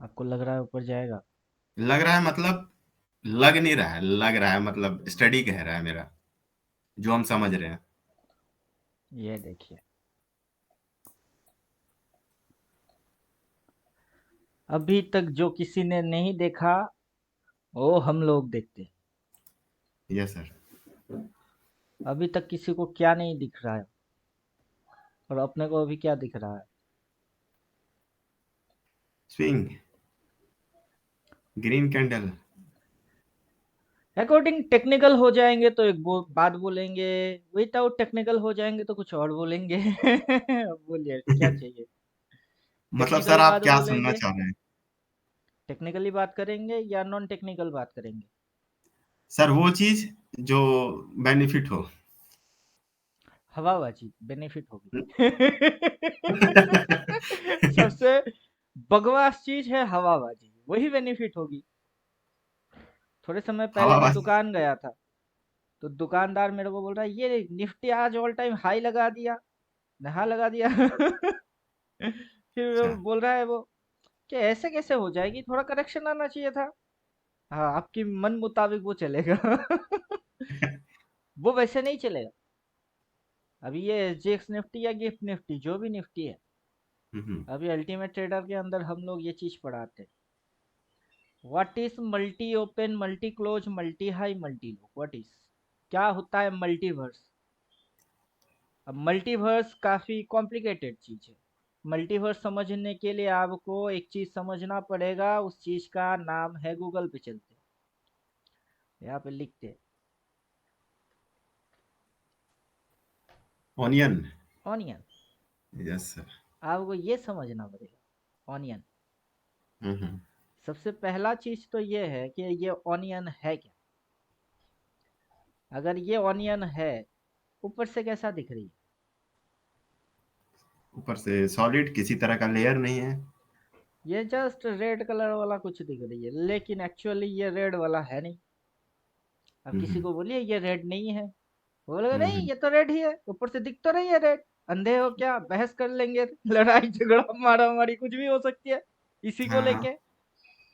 आपको लग रहा है ऊपर जाएगा? लग रहा है मतलब, लग नहीं रहा है, लग रहा है मतलब स्टडी कह रहा है मेरा, जो हम समझ रहे हैं। ये देखिए, अभी तक जो किसी ने नहीं देखा वो हम लोग देखते हैं। Yes sir. अभी तक किसी को क्या नहीं दिख रहा है, और अपने को अभी क्या दिख रहा है? Swing, green candle. According technical हो जाएंगे तो एक बात बोलेंगे, विदाउट टेक्निकल हो जाएंगे तो कुछ और बोलेंगे। अब बोलिए क्या चाहिए? मतलब सर टेक्निकली आप बात क्या सुनना बोलेंगे, चाह रहे हैं? टेक्निकली बात करेंगे या नॉन टेक्निकल बात करेंगे? सर वो चीज जो बेनिफिट हो। हवाबाजी बेनिफिट होगी। सबसे बकवास चीज है हवाबाजी, वही बेनिफिट होगी। थोड़े समय पहले मैं हवाबाजी। दुकान गया था, तो दुकानदार मेरे को बोल रहा है ये निफ्टी आज ऑल टाइम हाई लगा दिया, नहा लगा दिया। फिर अच्छा। बोल रहा है वो कि ऐसे कैसे हो जाएगी, थोड़ा करेक्शन आना चाहिए था। हाँ, आपकी मन मुताबिक वो चलेगा। वो वैसे नहीं चलेगा। अभी ये एसजीएक्स निफ्टी या गिफ्ट निफ्टी जो भी निफ्टी है, हम्म। अभी अल्टीमेट ट्रेडर के अंदर हम लोग ये चीज पढ़ाते हैं। What is multi open, multi close, multi high, multi low, what is, क्या होता है मल्टीवर्स? अब मल्टीवर्स काफी कॉम्प्लिकेटेड चीज है। मल्टीवर्स समझने के लिए आपको एक चीज समझना पड़ेगा, उस चीज का नाम है, गूगल पे चलते हैं, यहाँ पे लिखते हैं, ऑनियन। ऑनियन। Yes sir. आपको ये समझना पड़ेगा ऑनियन। हम्म। सबसे पहला चीज तो ये है कि ये ऑनियन है क्या। अगर ये ऑनियन है, ऊपर से कैसा दिख रही है? ऊपर से सॉलिड, किसी तरह का लेयर नहीं है। ये जस्ट रेड कलर वाला कुछ दिख रही है, लेकिन एक्चुअली ये रेड वाला है नहीं। अब किसी हम्म। को बोलिए ये रेड नहीं है, वो बोलेगा नहीं हम्म। ये तो रेड ही है, ऊपर से दिख तो रही है रेड। अंधे हो क्या? बहस कर लेंगे, लड़ाई झगड़ा मारा मारी कुछ भी हो सकती है इसी को हाँ। लेके।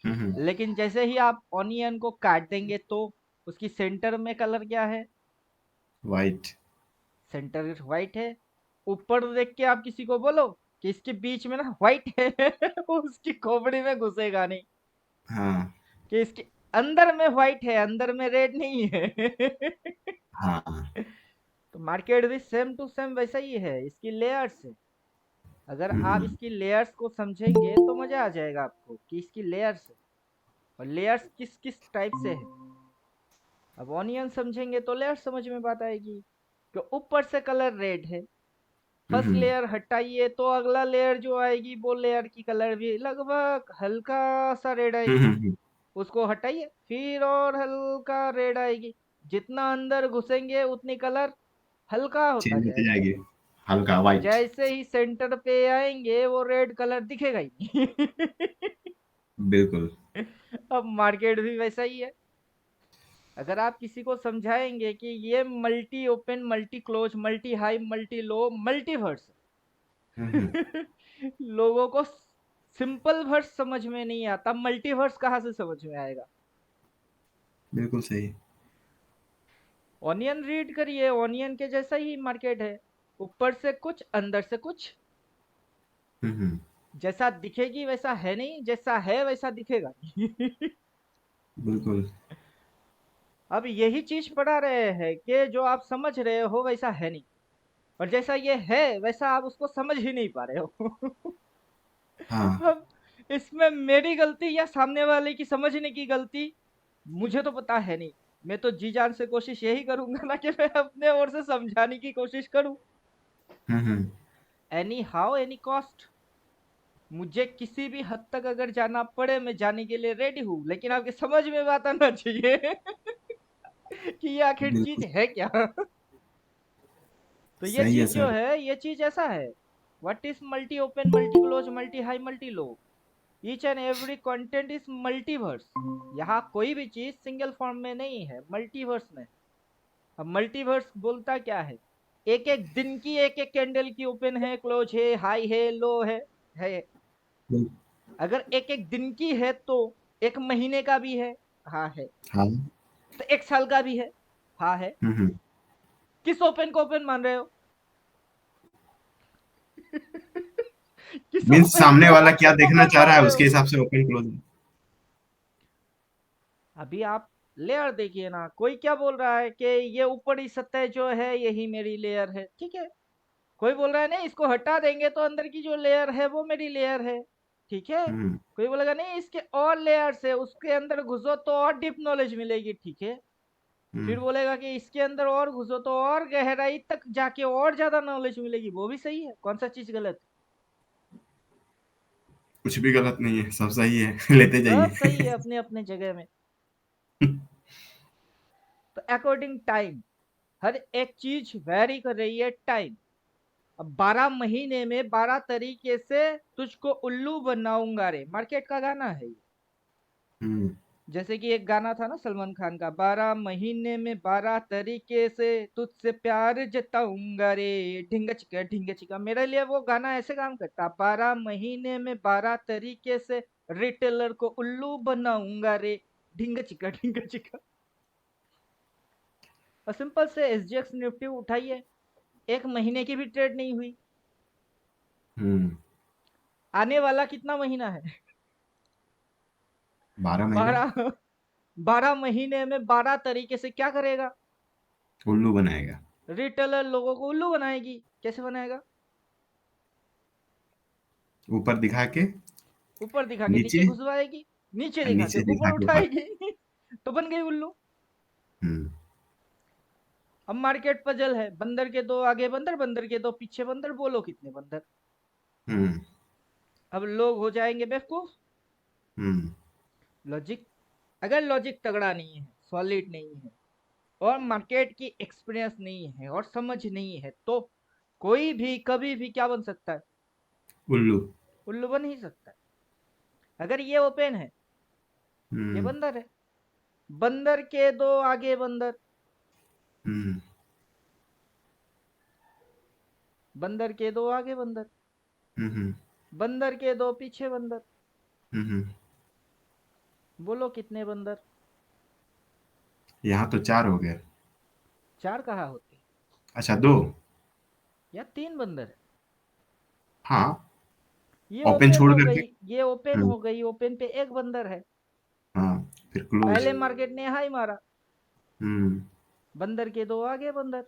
हम्म। लेकिन जैसे ही आप ऑनियन को काट देंगे तो उसकी सेंटर में कलर क्या है? वाइट। सेंटर व्हाइट है। ऊपर देख के आप किसी को बोलो कि इसके बीच में ना व्हाइट है, वो उसकी खोपड़ी में घुसेगा नहीं। हाँ। कि इसके अंदर में व्हाइट है, अंदर में रेड नहीं है। हाँ। तो मार्केट भी सेम टू सेम वैसा ही है, इसकी लेयर्स है। अगर आप हम्म। इसकी लेयर्स को समझेंगे तो मजा आ जाएगा आपको कि इसकी लेयर्स है, और लेयर्स किस किस टाइप से है। अब ऑनियन समझेंगे तो लेयर समझ में बात आएगी कि ऊपर से कलर रेड है, फर्स्ट हम्म। लेयर हटाइए तो अगला लेयर जो आएगी वो लेयर की कलर भी लगभग हल्का सा रेड आएगी। हम्म। उसको हटाइए फिर और हल्का रेड आएगी। जितना अंदर घुसेंगे उतनी कलर हल्का होता चेंज होती जाएगा। जाएगी, हल्का वाइट। जैसे ही सेंटर पे आएंगे वो रेड कलर दिखेगा ही नहीं। बिल्कुल। अब मार्केट भी वैसा ही है। अगर आप किसी को समझाएंगे कि ये multi open, multi close, multi high, multi low, multiverse, hmm. लोगों को सिंपल वर्स समझ में नहीं आता, मल्टीवर्स कहाँ से समझ में आएगा? बिल्कुल सही। ऑनियन रीड करिए, ऑनियन के जैसा ही मार्केट है, ऊपर से कुछ अंदर से कुछ। हम्म। जैसा दिखेगी वैसा है नहीं, जैसा है वैसा दिखेगा नहीं। बिल्कुल। अब यही चीज पढ़ा रहे हैं कि जो आप समझ रहे हो वैसा है नहीं, और जैसा ये है वैसा आप उसको समझ ही नहीं पा रहे हो। हाँ। अब इसमें मेरी गलती या सामने वाले की समझने की गलती, मुझे तो पता है नहीं। मैं तो जी जान से कोशिश यही करूंगा ना कि मैं अपने ओर से समझाने की कोशिश करूं, hmm. Any how any cost. मुझे किसी भी हद तक अगर जाना पड़े मैं जाने के लिए रेडी हूँ, लेकिन आपके समझ में बात आना चाहिए कि ये आखिर चीज बिल्कुल है क्या। तो ये सही है चीज जो सर। है, ये चीज ऐसा है। What is multi open, multi close, multi high, multi low? Each and every content is multiverse. यहाँ कोई भी चीज सिंगल फॉर्म में नहीं है, मल्टीवर्स में। अब मल्टीवर्स बोलता क्या है? एक एक दिन की एक एक कैंडल की ओपन है, क्लोज है, हाई है, लो है। अगर एक एक दिन की है तो एक महीने का भी है। हाँ है। हाँ। तो एक साल का भी है। हाँ है। हम्म। किस ओपन को ओपन मान रहे हो? किस मीन्स ओपन सामने को वाला क्या देखना ओपन चाह मान रहा है रहे उसके हो? हिसाब से ओपन क्लोज। अभी आप लेयर देखिए ना, कोई क्या बोल रहा है कि ये ऊपरी सतह जो है यही मेरी लेयर है, ठीक है। कोई बोल रहा है नहीं इसको हटा देंगे तो अंदर की जो लेयर है वो मेरी लेयर है, ठीक है। हम्म। कोई बोलेगा नहीं इसके और लेयर्स है, उसके अंदर घुसो तो और डीप नॉलेज मिलेगी, ठीक है। फिर हम्म। बोलेगा कि इसके अंदर और घुसो तो और गहराई तक जाके और ज्यादा नॉलेज मिलेगी, वो भी सही है। कौन सा चीज गलत कुछ भी गलत नहीं है, सब सही है। लेते है? सब सही जाइए। है अपने अपने जगह में। तो अकॉर्डिंग टाइम, हर एक चीज वेरी कर रही है टाइम। अब 12 महीने में 12 तरीके से तुझको उल्लू बनाऊंगा रे, मार्केट का गाना है ये। हम्म। जैसे कि एक गाना था ना सलमान खान का, 12 महीने में 12 तरीके से तुझसे प्यार जताऊंगा रे, ढिंग चिका। मेरे लिए वो गाना ऐसे काम करता, 12 महीने में 12 तरीके से रिटेलर को उल्लू बनाऊंगा रे, ढिंग चिका। और सिंपल से एसजीएक्स निफ्टी उठाइए, एक महीने की भी ट्रेड नहीं हुई। हम्म। आने वाला कितना महीना है? 12 महीना 12। 12 महीने में 12 तरीके से क्या करेगा? उल्लू बनाएगा। रिटेलर लोगों को उल्लू बनाएगी। कैसे बनाएगा? ऊपर दिखा के ऊपर दिखा के नीचे, नीचे घुसवाएगी, नीचे दिखा के नीचे ऊपर दिखा के ऊपर। उठाएगी। तो बन गई उल्लू। हम्म। अब मार्केट पजल है, बंदर के दो आगे बंदर, बंदर के दो पीछे बंदर, बोलो कितने बंदर? हम्म। अब लोग हो जाएंगे बेवकूफ। हम्म। लॉजिक, अगर लॉजिक तगड़ा नहीं है, सॉलिड नहीं है, और मार्केट की एक्सपीरियंस नहीं है और समझ नहीं है, तो कोई भी कभी भी क्या बन सकता है? उल्लू। उल्लू बन ही सकता है। अगर ये ओपन है, ये हम्म। बंदर है, बंदर के दो आगे बंदर, हम्म। बंदर के दो आगे बंदर, हम्म। बंदर के दो पीछे बंदर, हम्म। बोलो कितने बंदर? यहाँ तो 4 हो गए। चार कहाँ होते? अच्छा, 2। या तीन बंदर है। हाँ, ये ओपन ओपन छोड़ हो करके। गई, ये ओपन हम्म। हो गई, ओपन पे एक बंदर है। हाँ, फिर क्लोज। पहले मार्केट ने हाई मारा, हम्म। बंदर के दो आगे बंदर।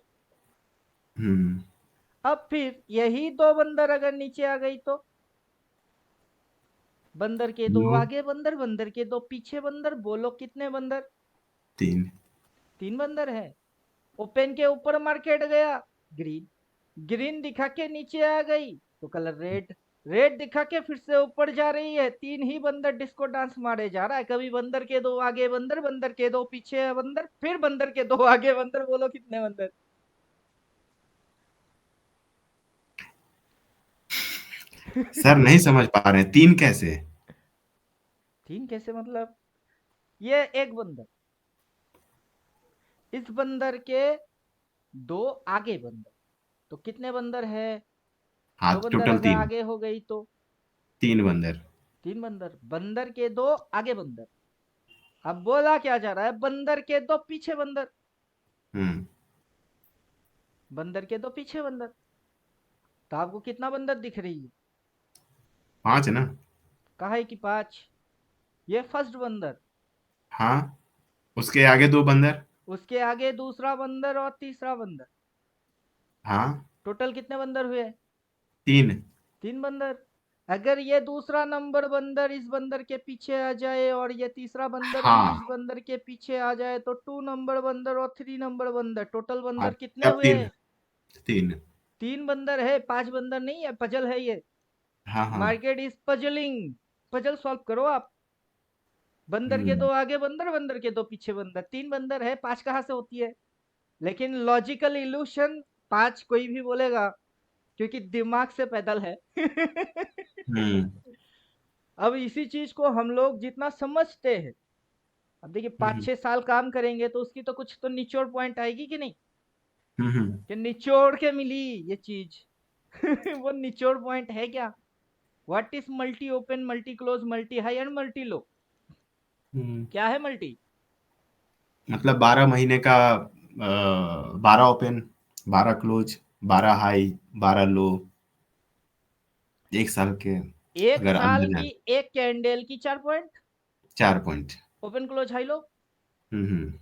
हम्म। अब फिर यही दो बंदर अगर नीचे आ गई तो बंदर के दो लो। आगे बंदर, बंदर के दो पीछे बंदर, बोलो कितने बंदर? 3। तीन बंदर है। ओपन के ऊपर मार्केट गया, ग्रीन, ग्रीन दिखा के नीचे आ गई तो कलर रेड, रेड दिखा के फिर से ऊपर जा रही है, तीन ही बंदर डिस्को डांस मारे जा रहा है। कभी बंदर के दो आगे बंदर, बंदर के दो पीछे बंदर, फिर बंदर के दो आगे बंदर, बोलो कितने बंदर? सर नहीं समझ पा रहे हैं, 3 कैसे? तीन कैसे मतलब? ये एक बंदर, इस बंदर के दो आगे बंदर, तो कितने बंदर है? हाँ, दो बंदर टोटल अगर 3। आगे हो गई तो 3 बंदर। तीन बंदर, बंदर के दो आगे बंदर। अब बोला क्या जा रहा है? बंदर के दो पीछे बंदर, हम्म। बंदर के दो पीछे बंदर। तो आपको कितना बंदर दिख रही है? 5 ना? कहा है कि पांच? ये फर्स्ट बंदर, हाँ, उसके आगे 2 बंदर। उसके आगे दूसरा बंदर और तीसरा बंदर, हाँ। टोटल कितने बंदर हुए? 3। तीन बंदर। अगर ये दूसरा नंबर बंदर इस बंदर के पीछे आ जाए और ये तीसरा बंदर भी इस हाँ। बंदर के पीछे आ जाए तो 2 नंबर बंदर और 3 नंबर बंदर, टोटल हाँ, बंदर कितने तब हुए? 3। 3। तीन बंदर है, पांच बंदर नहीं है, पजल है ये। हाँ, हाँ। Market is puzzling, puzzle solve करो आप। बंदर के हम्म। दो आगे बंदर, बंदर के दो पीछे बंदर, तीन बंदर है, पांच कहाँ से होती है? लेकिन लॉजिकल इल्यूशन, पांच कोई भी बोलेगा क्योंकि दिमाग से पैदल है। हम्म। अब इसी चीज को हम लोग जितना समझते हैं, अब देखिए पाँच हम्म। छह साल काम करेंगे तो उसकी तो कुछ तो निचोड़ पॉइंट आएगी कि नहीं, हम्म। कि निचोड़ के मिली ये चीज। वो निचोड़ पॉइंट है क्या? What is multi open, multi close, multi high and multi low? क्या है मल्टी? मतलब 12 महीने का 12 ओपन, 12 क्लोज, 12 हाई, 12 लो, 1 साल के एक अगर साल अंदर की जाए। एक कैंडल की 4 point, 4 point. Open close high low. Hmm.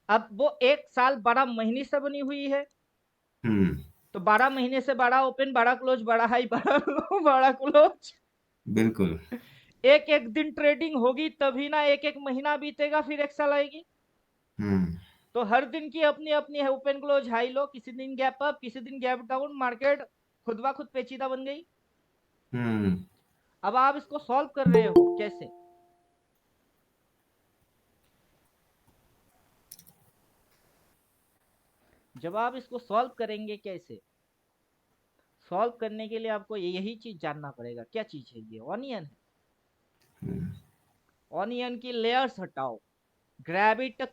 अब वो एक साल 12 महीने से बनी हुई है, हम्म। तो 12 महीने से 12 ओपन, 12 क्लोज, 12 हाई, 12 लो, 12 क्लोज। बिल्कुल। एक एक दिन ट्रेडिंग होगी तभी ना एक एक महीना बीतेगा, फिर एक साल आएगी। हम्म। तो हर दिन की अपनी अपनी है, ओपन क्लोज हाई लो, किसी दिन गैप अप, किसी दिन गैप डाउन, मार्केट खुद ब खुद पेचीदा बन गई। हम्म। अब आप इसको सॉल्व कर रहे हो कैसे? जब आप इसको सॉल्व करेंगे कैसे? सॉल्व करने के लिए आपको यही चीज जानना पड़ेगा। क्या चीज है ये? ऑनियन है। हम्म। ऑनियन की लेयर्स हटाओ, ग्रेविटी,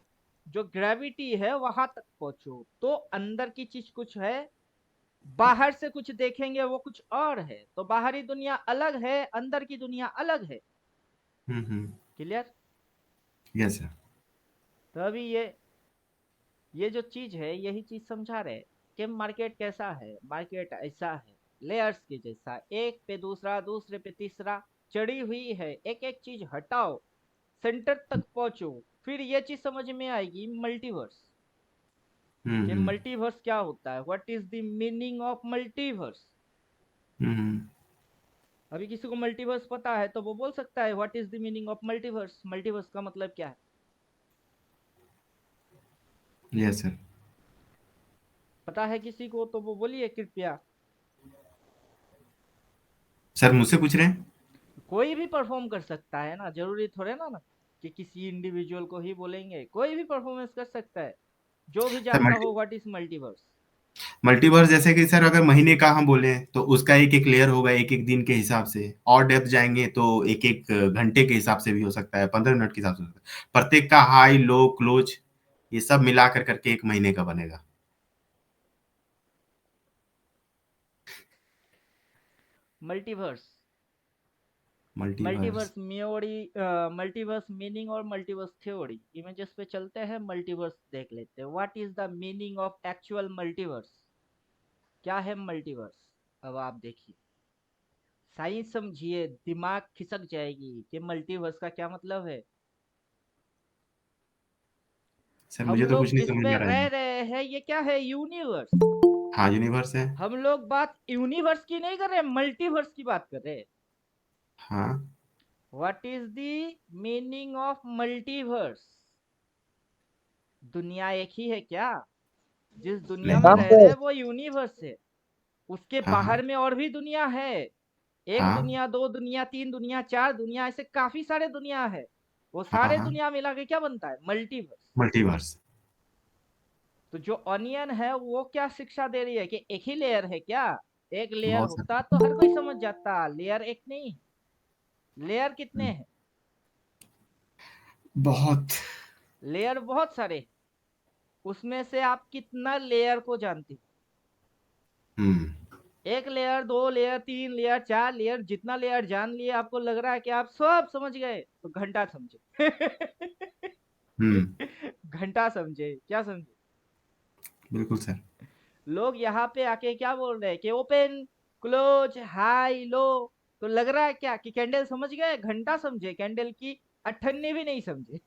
जो ग्रेविटी है वहां तक पहुंचो, तो अंदर की चीज कुछ है, बाहर से कुछ देखेंगे वो कुछ और है। तो बाहरी दुनिया अलग है, अंदर की दुनिया अलग है। हम्म। क्लियर? Yes sir. तो अभी ये जो चीज है यही चीज समझा रहे कि मार्केट कैसा है। मार्केट ऐसा है, लेयर्स के जैसा, एक पे दूसरा, दूसरे पे तीसरा चढ़ी हुई है। एक एक चीज हटाओ, सेंटर तक पहुंचो, फिर ये चीज समझ में आएगी मल्टीवर्स। कि हम्म। मल्टीवर्स क्या होता है, what is the meaning of multiverse. Hmm. अभी किसी को मल्टीवर्स पता है तो वो बोल सकता है what is the meaning of multiverse, multiverse का मतलब क्या है? Yes sir. पता है किसी को तो वो बोलिए कृपया। सर मुझसे पूछ रहे हैं? कोई भी परफॉर्म कर सकता है ना, जरूरी थोड़े ना कि किसी इंडिविजुअल को ही बोलेंगे। कोई भी परफॉर्मेंस कर सकता है जो भी सर जानता हो व्हाट इज मल्टीवर्स। मल्टीवर्स जैसे कि सर अगर महीने का हम बोले तो उसका एक एक लेयर होगा, एक एक दिन के हिसाब से, और डेप्थ जाएंगे तो एक एक घंटे के हिसाब से भी हो सकता है, 15 मिनट के हिसाब से हो सकता है। प्रत्येक का हाई लो क्लोज ये सब मिला कर करके एक महीने का बनेगा। Multiverse, multiverse. Multiverse theory, multiverse meaning और मल्टीवर्स थ्योरी। इमेजेस पे चलते हैं, मल्टीवर्स देख लेते हैं। What is the meaning of actual multiverse? क्या है मल्टीवर्स? अब आप देखिए, साइंस समझिए, दिमाग खिसक जाएगी कि मल्टीवर्स का क्या मतलब है। सर हम मुझे तो लोग कुछ नहीं जिस समझ में पे आ रहा रह है। रहे हैं ये क्या है? यूनिवर्स। हाँ यूनिवर्स है। हम लोग बात यूनिवर्स की नहीं कर रहे, मल्टीवर्स की बात कर रहे हैं। हाँ। What is the meaning of multiverse? दुनिया एक ही है क्या? जिस दुनिया में नहीं रह है। रहे हैं वो यूनिवर्स है। उसके हाँ हाँ। बाहर में और भी दुनिया है। एक हाँ दुनिया, दो दुनिया, तीन दुनिया, चार दुनिया, ऐसे काफी सारे दुनिया है। वो हाँ। सारे हाँ दुनिया मिला के क्या बनता है? मल्टीवर्स। मल्टीवर्स। तो जो ऑनियन है वो क्या शिक्षा दे रही है कि एक ही लेयर है क्या? एक लेयर बहुत होता सारे। तो हर कोई समझ जाता, लेयर एक नहीं। लेयर कितने हैं? बहुत। लेयर बहुत सारे हैं। उसमें से आप कितना लेयर को जानते हो? हम्म। एक लेयर, दो लेयर, तीन लेयर, चार लेयर, जितना लेयर जान लिए आपको लग रहा है कि आप सब समझ गए, तो घंटा समझे। हम्म। घंटा समझे, क्या समझे? बिल्कुल सर। लोग यहाँ पे आके क्या बोल रहे हैं कि ओपन क्लोज हाई लो, तो लग रहा है क्या कि कैंडल समझ गए? घंटा समझे, कैंडल की अठन्नी भी नहीं समझे।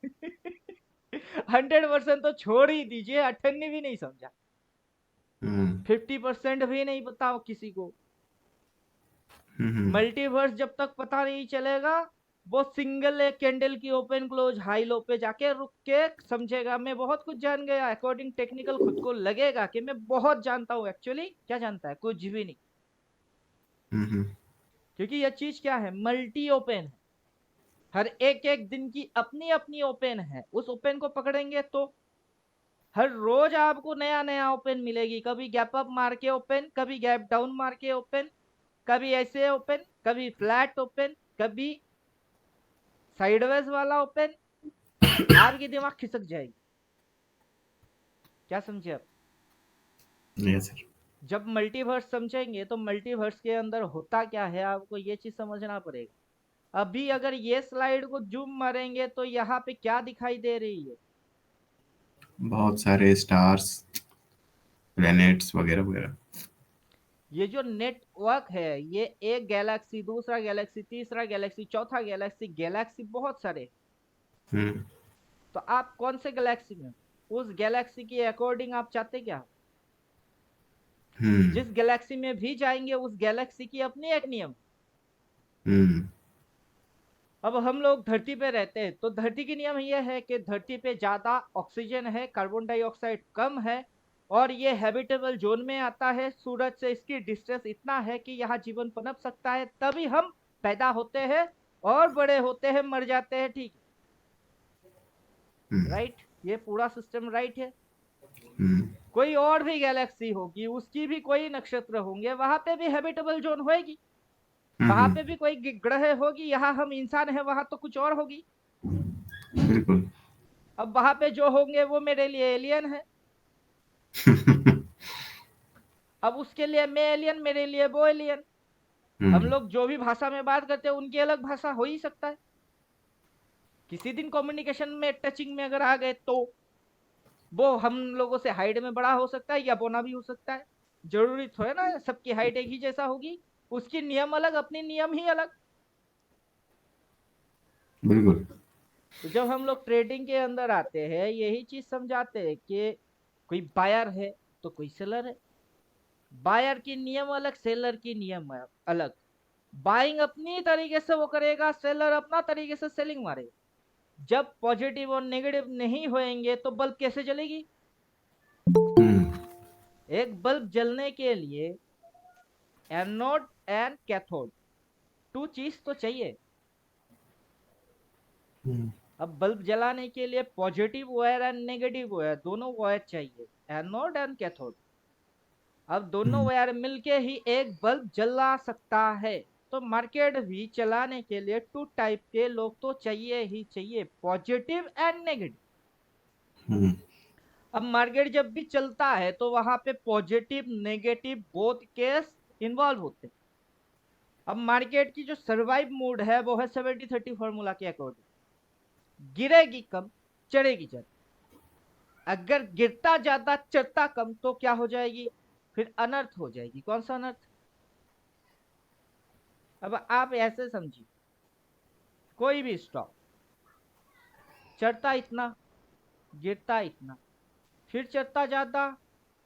100% तो छोड़ ही दीजिए, अठन्नी भी नहीं समझा। हम्म। 50% भी नहीं बताओ किसी को। हम्म। मल्टीवर्स जब तक पता नहीं चलेगा, वो सिंगल एक कैंडल की ओपन क्लोज हाई लो पे जाके रुक के समझेगा मैं बहुत कुछ जान गया, अकॉर्डिंग टेक्निकल खुद को लगेगा कि मैं बहुत जानता हूँ। एक्चुअली क्या जानता है? कुछ भी नहीं। हम्म। क्योंकि यह चीज क्या है? मल्टी ओपन है। हर एक एक दिन की अपनी अपनी ओपन है। उस ओपन को पकड़ेंगे तो हर रोज आपको नया नया ओपन मिलेगी। कभी गैप अप मार के ओपन, कभी गैप डाउन मार के ओपन, कभी ऐसे ओपन, कभी फ्लैट ओपन, कभी साइडवेज वाला ओपन। आपकी दिमाग खिसक जाएगी। क्या समझे आप? Yes sir. जब मल्टीवर्स समझेंगे तो मल्टीवर्स के अंदर होता क्या है आपको ये चीज समझना पड़ेगा। अभी अगर ये स्लाइड को जूम मारेंगे तो यहाँ पे क्या दिखाई दे रही है? बहुत सारे स्टार्स, प्लैनेट्स वगैरह वगैरह। ये जो नेटवर्क है, ये एक गैलेक्सी, दूसरा गैलेक्सी, तीसरा गैलेक्सी, चौथा गैलेक्सी, गैलेक्सी बहुत सारे। हम्म। तो आप कौन से गैलेक्सी में हो? उस गैलेक्सी के अकॉर्डिंग आप चाहते क्या हो? हम्म। जिस गैलेक्सी में भी जाएंगे उस गैलेक्सी की अपनी एक नियम। हम्म। अब हम लोग धरती पे रहते हैं तो धरती की नियम यह है कि धरती पे ज्यादा ऑक्सीजन है, कार्बन डाइऑक्साइड कम है, और ये हैबिटेबल जोन में आता है। सूरज से इसकी डिस्टेंस इतना है कि यहाँ जीवन पनप सकता है, तभी हम पैदा होते हैं और बड़े होते हैं, मर जाते हैं। ठीक हम्म। राइट, ये पूरा सिस्टम राइट है। हम्म। कोई और भी गैलेक्सी होगी, उसकी भी कोई नक्षत्र होंगे, वहां पे भी हैबिटेबल जोन होगी, वहां हम्म। पे भी कोई ग्रह होगी। यहाँ हम इंसान है, वहां तो कुछ और होगी। बिल्कुल। अब वहां पे जो होंगे वो मेरे लिए एलियन है, अब उसके लिए मैं एलियन, मेरे लिए वो एलियन। हम हम्म। लोग जो भी भाषा में बात करते हैं उनकी अलग भाषा हो ही सकता है। किसी दिन कम्युनिकेशन में टचिंग में अगर आ गए तो वो हम लोगों से हाइट में बड़ा हो सकता है या बोना भी हो सकता है। जरूरी तो है ना सबकी हाइट एक ही जैसा होगी? उसकी नियम अलग, अपनी नियम ही अलग। बिल्कुल। तो जब हम लोग ट्रेडिंग के अंदर आते हैं यही चीज समझाते हैं कि कोई बायर है तो कोई सेलर है। बायर की नियम अलग, सेलर की नियम अलग। बाइंग अपनी तरीके से वो करेगा, सेलर अपना तरीके से सेलिंग मारेगा। जब पॉजिटिव और नेगेटिव नहीं होएंगे तो बल्ब कैसे जलेगी? हम्म। एक बल्ब जलने के लिए एनोड एंड कैथोड, टू चीज तो चाहिए। हम्म। अब बल्ब जलाने के लिए positive wire and negative wire दोनों वायर चाहिए, एनोड एंड कैथोड। अब दोनों हम्म। वायर मिलके ही एक बल्ब जला सकता है। तो मार्केट भी चलाने के लिए टू टाइप के लोग तो चाहिए ही चाहिए, पॉजिटिव एंड नेगेटिव। हम्म। अब मार्केट जब भी चलता है तो वहां पे positive negative both case involve होते हैं। अब मार्केट की जो सर्वाइव मोड है वो है 70-30 फॉर्मूला के अकॉर्डिंग। गिरेगी कम, चढ़ेगी ज्यादा। अगर गिरता ज्यादा चढ़ता कम तो क्या हो जाएगी? फिर अनर्थ हो जाएगी। कौन सा अनर्थ? अब आप ऐसे समझिए, कोई भी स्टॉक चढ़ता इतना, गिरता इतना, फिर चढ़ता ज्यादा,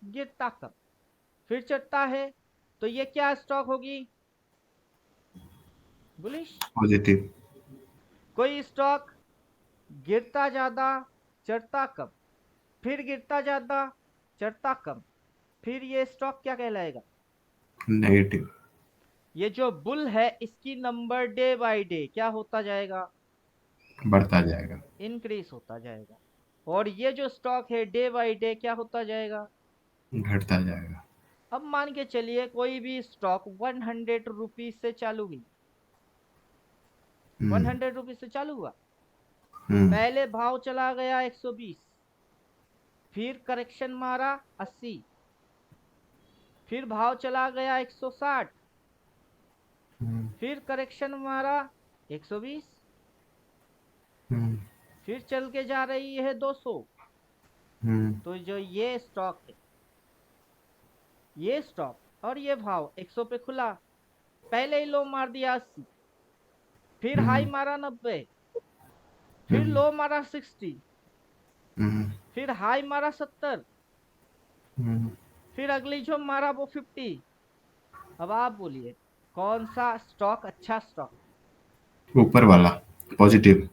गिरता कम, फिर चढ़ता है, तो ये क्या स्टॉक होगी? बुलिश। पॉजिटिव। कोई स्टॉक गिरता ज्यादा, चढ़ता कम, फिर गिरता ज्यादा, चढ़ता कम, फिर ये स्टॉक क्या कहलाएगा? नेगेटिव। ये जो बुल है इसकी नंबर डे बाय डे क्या होता जाएगा? बढ़ता जाएगा। इंक्रीज होता जाएगा। और ये जो स्टॉक है डे बाय डे क्या होता जाएगा? घटता जाएगा। अब मान के चलिए कोई भी स्टॉक 100 रुपीज से चालू हुई, हम्म। 100 रुपीज से चालू हुआ, हम्म। पहले भाव चला गया 120, फिर करेक्शन मारा 80, फिर भाव चला गया 160, हम्म। फिर करेक्शन मारा 120, हम्म। फिर चल के जा रही है 200। हम्म। तो जो ये स्टॉक है, ये स्टॉक और ये भाव 100 पे खुला, पहले ही लो मार दिया 80, फिर हाई हम्म। मारा 90, फिर हम्म। लो मारा 60, हम्म। फिर हाई मारा 70, हम्म। फिर अगली जो मारा वो 50। अब आप बोलिए कौन सा स्टॉक अच्छा स्टॉक? ऊपर वाला, पॉजिटिव।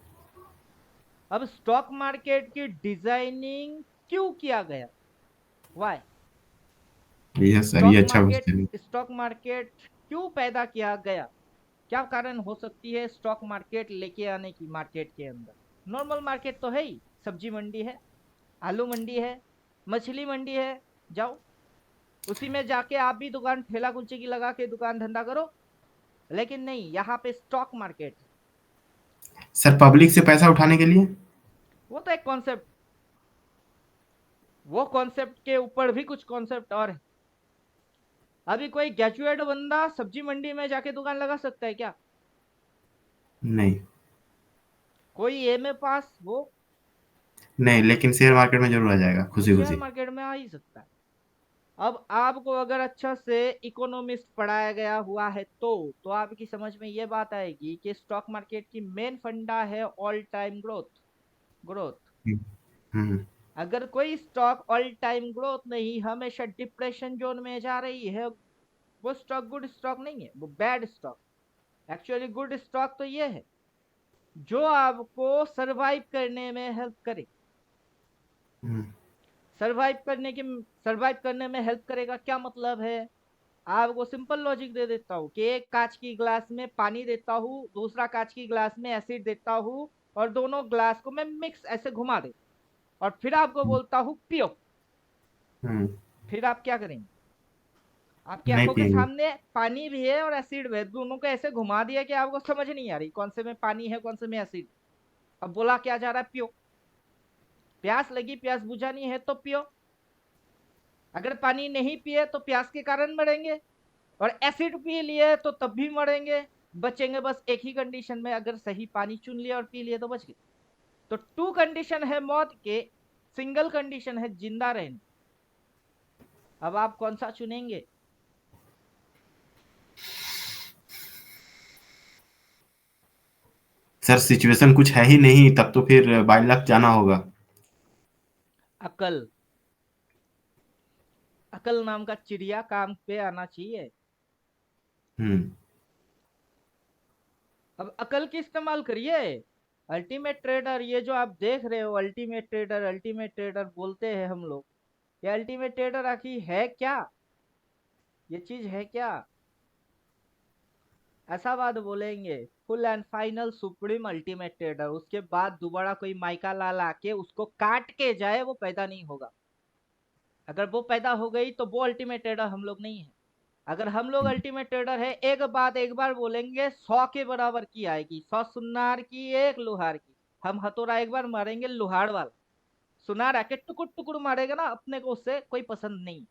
अब स्टॉक मार्केट की डिजाइनिंग क्यों किया गया? वाई? यस सर, स्टॉक ये अच्छा मार्केट, क्वेश्चन है। स्टॉक मार्केट क्यों पैदा किया गया? क्या कारण हो सकती है स्टॉक मार्केट लेके आने की मार्केट के अंदर? नॉर्मल मार्केट तो है ही, सब्जी मंडी है, आलू मंडी है, मछली मंडी है, जाओ उसी में जाके आप भी दुकान ठेला कुलचे की लगा के दुकान धंधा करो। लेकिन नहीं, यहाँ पे स्टॉक मार्केट है। सर, पब्लिक से पैसा उठाने के लिए। वो तो एक कॉन्सेप्ट, वो कॉन्सेप्ट के ऊपर भी कुछ कॉन्सेप्ट और है। अभी कोई ग्रेजुएट बंदा सब्जी मंडी में जाके दुकान लगा सकता है क्या? नहीं। कोई एमए पास वो नहीं, लेकिन शेयर मार्केट में जरूर आ जाएगा वो खुशी शेयर खुशी। मार्केट में आ ही सकता है। अब आपको अगर अच्छा से इकोनॉमिस्ट पढ़ाया गया हुआ है तो आपकी समझ में ये बात आएगी कि स्टॉक मार्केट की मेन फंडा है ऑल टाइम ग्रोथ। ग्रोथ। हम्म। हम्म। अगर कोई स्टॉक ऑल टाइम ग्रोथ नहीं, हमेशा डिप्रेशन जोन में जा रही है, वो स्टॉक गुड स्टॉक नहीं है, वो bad stock. Actually good stock तो ये है जो आपको सरवाइव करने में हेल्प करे। हम्म। सरवाइव करने की सरवाइव करने में हेल्प करेगा क्या मतलब है? आपको सिंपल लॉजिक दे देता हूँ कि एक कांच की ग्लास में पानी देता हूँ, दूसरा कांच की ग्लास में एसिड देता हूँ, और दोनों ग्लास को मैं मिक्स ऐसे घुमा दे, और फिर आपको बोलता हूँ पियो। हम्म। फिर आप क्या करेंगे? आपकी नहीं आंखों के पियेंगे। सामने पानी भी है और एसिड भी है, दोनों को ऐसे घुमा दिया कि आपको समझ नहीं आ रही कौन से में पानी है कौन से में एसिड। अब बोला क्या जा रहा है? पियो। प्यास लगी, प्यास बुझानी है तो पियो। अगर पानी नहीं पिए तो प्यास के कारण मरेंगे, और एसिड पी लिए तो तब भी मरेंगे। बचेंगे बस एक ही कंडीशन में, अगर सही पानी चुन लिया और पी लिए तो बच गए। तो टू कंडीशन है मौत के, सिंगल कंडीशन है जिंदा रहने। अब आप कौन सा चुनेंगे? सर सिचुएशन कुछ है ही नहीं, तब तो फिर बाय लक जाना होगा। अकल। अकल नाम का चिड़िया काम पे आना चाहिए। हम्म। अब अकल की इस्तेमाल करिए। अल्टीमेट ट्रेडर, ये जो आप देख रहे हो अल्टीमेट ट्रेडर बोलते हैं हम लोग, ये अल्टीमेट ट्रेडर आखिर है क्या? ये चीज है क्या? ऐसा बात बोलेंगे, full and final supreme ultimate trader, उसके बाद दोबारा कोई माइका लाल आके उसको काट के जाए, वो पैदा नहीं होगा। अगर वो पैदा हो गई तो वो अल्टीमेट ट्रेडर हम लोग नहीं है। अगर हम लोग अल्टीमेट ट्रेडर है, एक बात एक बार बोलेंगे 100 के बराबर की आएगी, 100 सुनार की, एक लोहार की। हम हथौड़ा एक बार मारेंगे लोहार वाला, सुनार आके टुकुर टुकुर मारेगा ना, अपने को उससे कोई पसंद नहीं।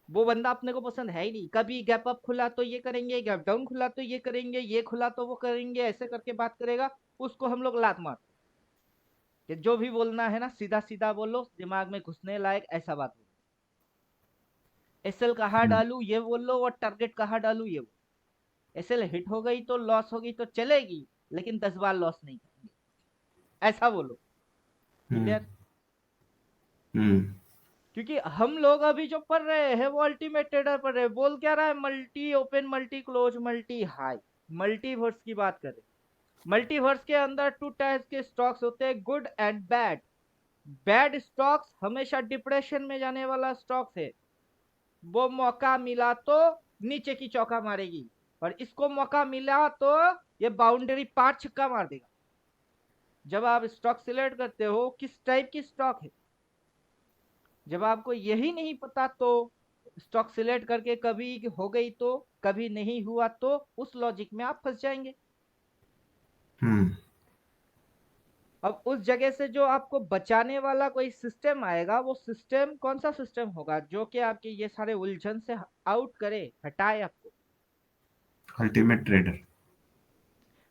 वो बंदा अपने को पसंद है ही नहीं। कभी गैप अप खुला तो ये करेंगे, गैप डाउन खुला तो ये करेंगे, ये खुला तो वो करेंगे, ऐसे करके बात करेगा। उसको हम लोग लात मार कि जो भी बोलना है ना सीधा सीधा बोलो, दिमाग में घुसने लायक ऐसा बात बोलो। एसएल कहाँ हम्म। डालू ये बोलो, और टारगेट कहाँ डालू ये बोलो। एसएल हिट हो गई तो लॉस होगी तो चलेगी, लेकिन 10 बार लॉस नहीं करेंगे, ऐसा बोलो। हम्म। क्लियर? हम्म। क्योंकि हम लोग अभी जो पढ़ रहे हैं वो अल्टीमेट ट्रेडर पढ़ रहे हैं, बोल क्या रहा है? Multi open, multi close, multi high, multiverse की बात कर रहे हैं। मल्टीवर्स के अंदर टू टाइप्स के स्टॉक्स होते हैं, good and bad. Bad stocks हमेशा डिप्रेशन में जाने वाला स्टॉक्स है। वो मौका मिला तो नीचे की चौका मारेगी, और इसको मौका मिला तो ये बाउंड्री पार छक्का मार देगा। जब आप स्टॉक सिलेक्ट करते हो किस टाइप की स्टॉक है, जब आपको यही नहीं पता तो स्टॉक सिलेक्ट करके कभी हो गई तो, कभी नहीं हुआ तो, उस लॉजिक में आप फंस जाएंगे। हम्म। अब उस जगह से जो आपको बचाने वाला कोई सिस्टम आएगा, वो सिस्टम कौन सा सिस्टम होगा जो कि आपके ये सारे उलझन से आउट करे, हटाए आपको? Ultimate trader.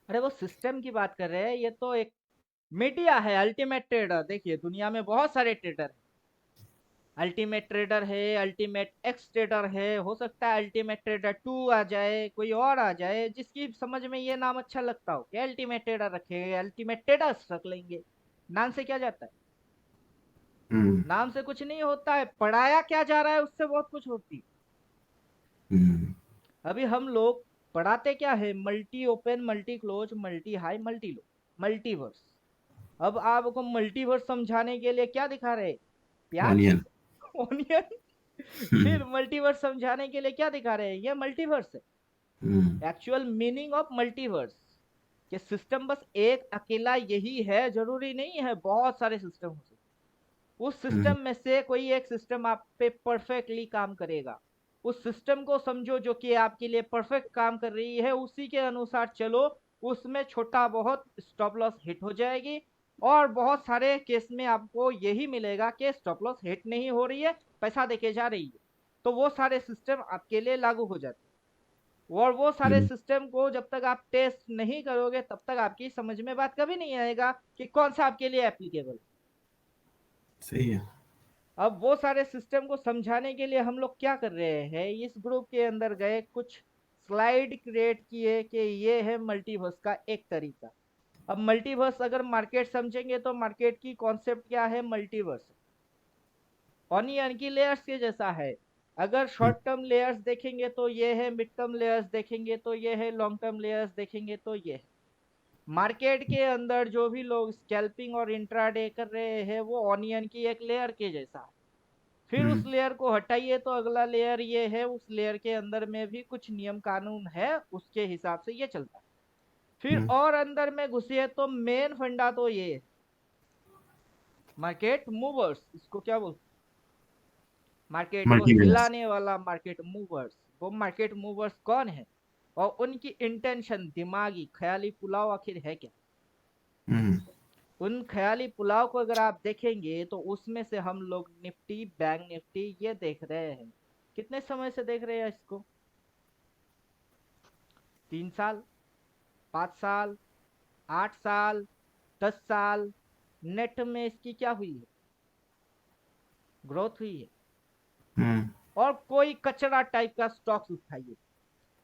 अरे वो सिस्टम की बात कर रहे हैं, ये तो एक मीडिया है अल्टीमेट ट्रेडर। देखिए दुनिया में बहुत सारे ट्रेडर हैं। अल्टीमेट ट्रेडर है, अल्टीमेट एक्स ट्रेडर है, हो सकता है अल्टीमेट ट्रेडर 2 आ जाए, कोई और आ जाए जिसकी समझ में ये नाम अच्छा लगता हो कि अल्टीमेट ट्रेडर रखे, अल्टीमेट ट्रेडर्स रख लेंगे। नाम से क्या जाता है? हम्म। नाम से कुछ नहीं होता है, पढ़ाया क्या जा रहा है उससे बहुत कुछ होती है। हम्म। अभी हम लोग पढ़ाते क्या है? Multi open, multi close, multi high, multi low, multiverse. अब आपको मल्टीवर्स समझाने के लिए क्या दिखा रहे? प्याज, ऑनियन। ऑनियन। हम्म। फिर मल्टीवर्स समझाने के लिए क्या दिखा रहे हैं? ये मल्टीवर्स है। हम्म। एक्चुअल मीनिंग ऑफ मल्टीवर्स कि सिस्टम बस एक अकेला यही है जरूरी नहीं है, बहुत सारे सिस्टम हो सकते। उस हम्म। सिस्टम में से कोई एक सिस्टम आप पे परफेक्टली काम करेगा। उस सिस्टम को समझो जो कि आपके लिए परफेक्ट काम कर रही है, उसी के अनुसार चलो। उसमें छोटा बहुत स्टॉप लॉस हिट हो जाएगी, और बहुत सारे केस में आपको यही मिलेगा कि स्टॉप लॉस हिट नहीं हो रही है, पैसा देके जा रही है। तो वो सारे सिस्टम आपके लिए लागू हो जाते हैं। और वो सारे सिस्टम को जब तक आप टेस्ट नहीं करोगे तब तक आपकी समझ में बात कभी नहीं आएगा कि कौन सा आपके लिए एप्लीकेबल है। सही है। अब वो सारे सिस्टम को समझाने के लिए हम लोग क्या कर रहे हैं, इस ग्रुप के अंदर गए, कुछ स्लाइड क्रिएट किए कि ये है मल्टीवर्स का एक तरीका। अब मल्टीवर्स अगर मार्केट समझेंगे तो मार्केट की कॉन्सेप्ट क्या है, मल्टीवर्स ऑनियन की लेयर्स के जैसा है। अगर शॉर्ट टर्म लेयर्स देखेंगे तो ये है, मिड टर्म लेयर्स देखेंगे तो ये है, लॉन्ग टर्म लेयर्स देखेंगे तो ये है। मार्केट के अंदर जो भी लोग स्कैल्पिंग और इंट्राडे कर रहे हैं वो ऑनियन की एक लेयर के जैसा है। फिर उस लेयर को हटाइए तो अगला लेयर ये है, उस लेयर के अंदर में भी कुछ नियम कानून है, उसके हिसाब से ये चलता है। फिर और अंदर में घुसिए तो मेन फंडा तो ये है, मार्केट मूवर्स, इसको क्या बोलते, मार्केट को मल्टीवर्स। हिलाने वाला मार्केट मूवर्स। वो मार्केट मूवर्स कौन है और उनकी इंटेंशन, दिमागी ख्याली पुलाव आखिर है क्या। उन ख्याली पुलाव को अगर आप देखेंगे तो उसमें से हम लोग निफ्टी, बैंक निफ्टी ये देख रहे हैं। कितने समय से देख रहे हैं इसको, 3 साल, 5 साल, 8 साल, 10 साल। नेट में इसकी क्या हुई है, ग्रोथ हुई है। और कोई कचरा टाइप का स्टॉक्स उठाइए,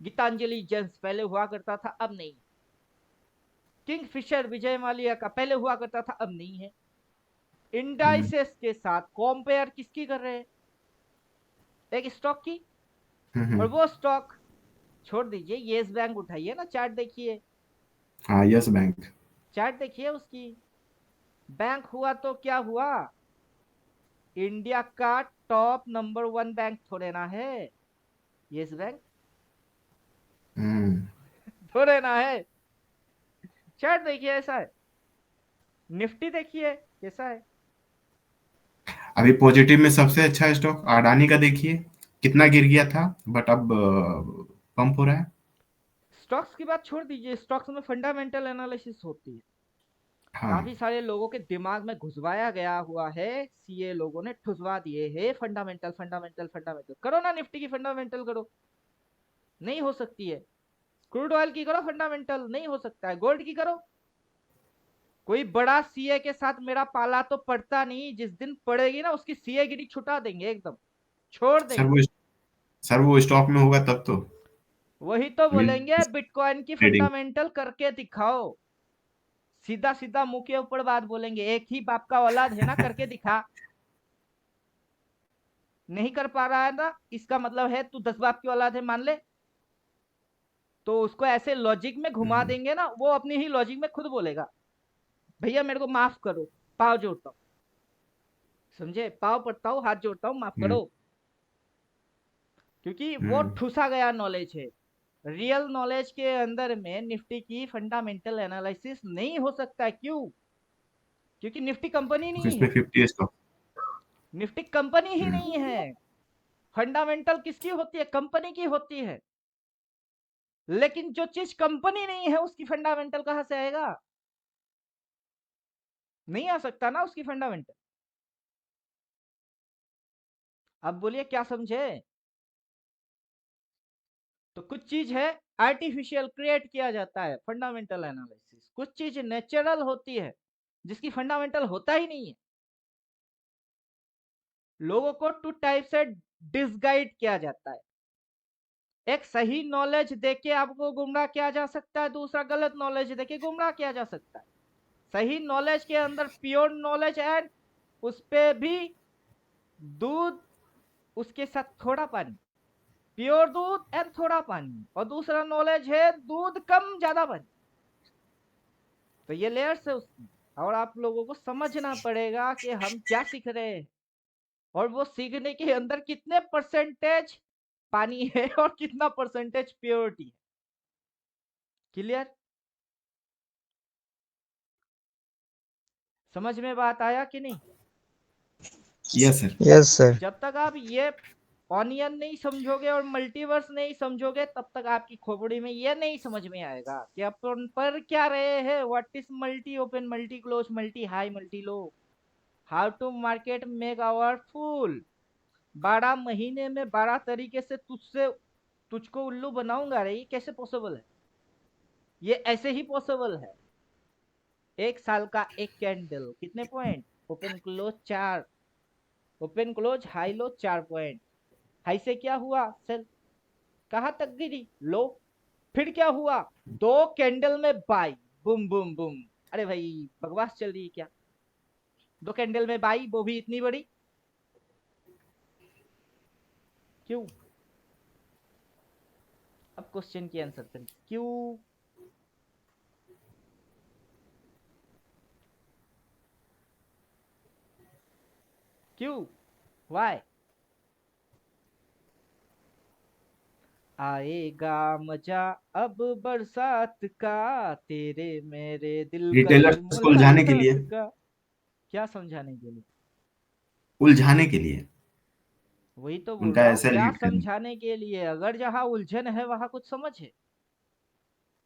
गीतांजलि जेम्स पहले हुआ करता था अब नहीं, किंगफिशर विजय माल्या का पहले हुआ करता था अब नहीं है। इंडाइसेस के साथ कंपेयर किसकी कर रहे हैं, एक स्टॉक की। और वो स्टॉक छोड़ दीजिए, येस बैंक उठाइए ना, चार्ट देखिए, हाँ, यस बैंक। चार्ट देखिए उसकी। बैंक हुआ तो क्या हुआ, इंडिया का टॉप नंबर 1 बैंक थोड़े ना है येस बैंक, थोड़े ना है। चार्ट देखिए ऐसा है। निफ्टी देखिए कैसा है। अभी पॉजिटिव में सबसे अच्छा स्टॉक अडानी का देखिए, कितना गिर गया था, बट अब पंप हो रहा है। स्टॉक्स की बात छोड़ दीजिए, स्टॉक्स में फंडामेंटल एनालिसिस होती है। हाँ। काफी सारे लोगों के दिमाग में घुसवाया गया हुआ है, सीए लोगों ने ठुसवा दिए है, फंडामेंटल फंडामेंटल फंडामेंटल करो ना, निफ्टी की फंडामेंटल करो, नहीं हो सकती है। क्रूड ऑयल की करो फंडामेंटल, नहीं हो सकता है। गोल्ड की करो। कोई बड़ा सीए के साथ मेरा पाला तो पड़ता नहीं, जिस दिन पड़ेगी ना उसकी सीए गिरी छुटा देंगे, एकदम छोड़ सर देंगे। वो सर वो स्टॉक में होगा तब तो। वही तो अभी बोलेंगे, बिटकॉइन की ट्रेडिंग। फंडामेंटल करके दिखाओ। सीधा सीधा मुंह के ऊपर बात बोलेंगे, एक ही बाप का औलाद है ना, करके दिखा। नहीं कर पा रहा है ना, इसका मतलब है तू 10 बाप की औलाद है मान ले। तो उसको ऐसे लॉजिक में घुमा देंगे ना, वो अपनी ही लॉजिक में खुद बोलेगा, भैया मेरे को माफ करो, पाव जोड़ता हूँ, समझे, पाव पड़ता हूँ, हाथ जोड़ता हूँ, माफ करो। क्योंकि वो ठूसा गया नॉलेज है। रियल नॉलेज के अंदर में निफ्टी की फंडामेंटल एनालिसिस नहीं हो सकता। क्यों, क्योंकि निफ्टी कंपनी नहीं इसमें है, 50 स्टॉक। निफ्टी कंपनी ही नहीं है। फंडामेंटल किसकी होती है, कंपनी की होती है। लेकिन जो चीज कंपनी नहीं है उसकी फंडामेंटल कहां से आएगा, नहीं आ सकता ना उसकी फंडामेंटल। अब बोलिए क्या समझे। तो कुछ चीज है आर्टिफिशियल क्रिएट किया जाता है फंडामेंटल एनालिसिस, कुछ चीज नेचुरल होती है जिसकी फंडामेंटल होता ही नहीं है। लोगों को 2 टाइप से डिसगाइड किया जाता है, एक सही नॉलेज देके आपको गुमराह किया जा सकता है, दूसरा गलत नॉलेज देके गुमराह किया जा सकता है। सही नॉलेज के अंदर प्योर नॉलेज एंड उस पे भी दूध, उसके साथ थोड़ा पानी, प्योर दूध एंड थोड़ा पानी। और दूसरा नॉलेज है दूध कम ज्यादा पानी। तो ये लेयर्स है उसकी। और आप लोगों को समझना पड़ेगा कि हम क्या सीख रहे हैं, और वो सीखने के अंदर कितने परसेंटेज पानी है और कितना परसेंटेज प्योरिटी है। क्लियर, समझ में बात आया कि नहीं। Yes sir. Yes sir. जब तक आप ये ऑनियन नहीं समझोगे और मल्टीवर्स नहीं समझोगे तब तक आपकी खोपड़ी में ये नहीं समझ में आएगा कि अपन पर क्या रहे हैं, what is multi open, multi close, multi high, multi low, how to market make our fool. 12 महीने में 12 तरीके से तुझको उल्लू बनाऊंगा रे, ये कैसे पॉसिबल है? ये ऐसे ही पॉसिबल है। एक साल का एक कैंडल, कितने point? Open close 4, open close high लो 4 पॉइंट। हाई से क्या हुआ? सेल। कहां तक गिरी? लो। फिर क्या हुआ? 2 कैंडल में बाई, बुम बुम बुम। अरे भाई बकवास चल रही है क्या? 2 कैंडल में बाई, वो भी इतनी बड़ी, क्यों? अब क्वेश्चन की आंसर करिए, क्यों? क्यों? वाई? आएगा मजा अब बरसात का, तेरे मेरे दिलकश रिटेलर्स को उलझाने के मुलाकात लिए, का। क्या समझाने के लिए? उलझाने के लिए, वही तो बोल उनका रहा हूँ, ऐसे क्या लीड करना। समझाने के लिए? अगर जहाँ उलझन है वहां कुछ समझ है,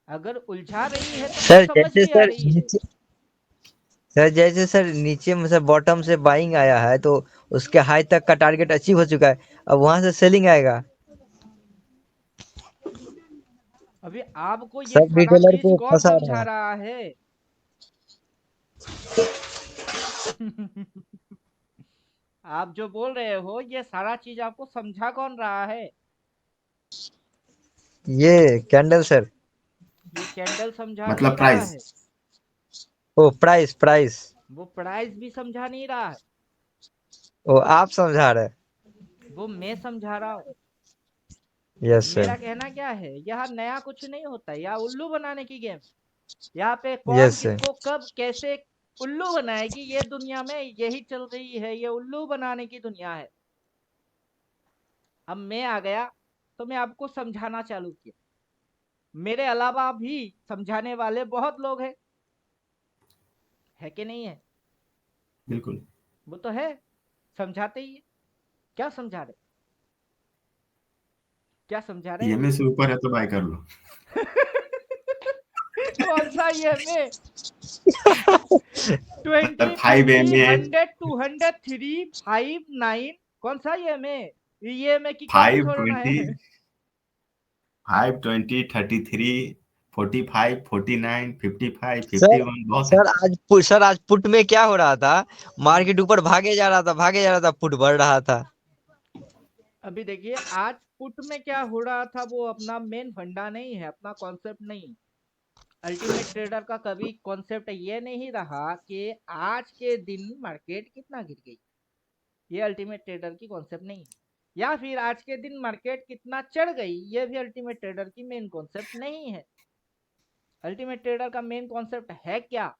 अगर उलझा रही है तो कुछ सर समझ जैसे भी आ सर रही है। नीचे, सर जैसे सर नीचे मतलब बॉटम से बाइंग आया है तो उसके हाई तक का टारगेट अचीव हो चुका है, अब वहां से सेलिंग आएगा। अभी आपको ये सब सारा रिटेलर चीज को कौन फंसा समझा रहा है। रहा है? आप जो बोल रहे हो ये सारा चीज आपको समझा कौन रहा है? ये कैंडल सर। ये कैंडल समझा नहीं मतलब रहा प्राइस। है, ओ प्राइस प्राइस। वो प्राइस भी समझा नहीं रहा है, ओ आप समझा रहे हैं। वो मैं समझा रहा हूँ। Yes sir. मेरा कहना क्या है, यहाँ नया कुछ नहीं होता, यहाँ उल्लू बनाने की गेम। यहाँ पे कौन यस सर। किसको कब कैसे उल्लू बनाएगी, ये दुनिया में यही चल रही है, ये उल्लू बनाने की दुनिया है। अब मैं आ गया तो मैं आपको समझाना चालू किया, मेरे अलावा भी समझाने वाले बहुत लोग हैं, है कि नहीं है? बिल्कुल। वो तो है, समझाते ही है। क्या समझा रहे? क्या समझा रहे हैं? ईएमए से ऊपर है तो बाय कर लो। कौन सा ये में? मतलब 20, 5 50, एमए, 100, 200, 3, 5, 9, कौन सा ये में की कमी फाइव थोड़ा ना ट्वेंटी, है। 520, 33, 45, 49, 55, सर 51 बहुत है। सर आज पुट में क्या हो रहा था? मार्केट ऊपर भागे जा रहा था, भागे जा रहा था, पुट बढ़ रहा था। अभी देखिए आज पुट में क्या हो रहा था, वो अपना मेन फंडा नहीं है, अपना कॉन्सेप्ट नहीं। अल्टीमेट ट्रेडर का कभी कॉन्सेप्ट ये नहीं रहा कि आज के दिन मार्केट कितना गिर गई, ये अल्टीमेट ट्रेडर की कॉन्सेप्ट नहीं है। या फिर आज के दिन मार्केट कितना चढ़ गई, ये भी अल्टीमेट ट्रेडर की मेन कॉन्सेप्ट नहीं है। अल्टीमेट ट्रेडर का मेन कॉन्सेप्ट है क्या?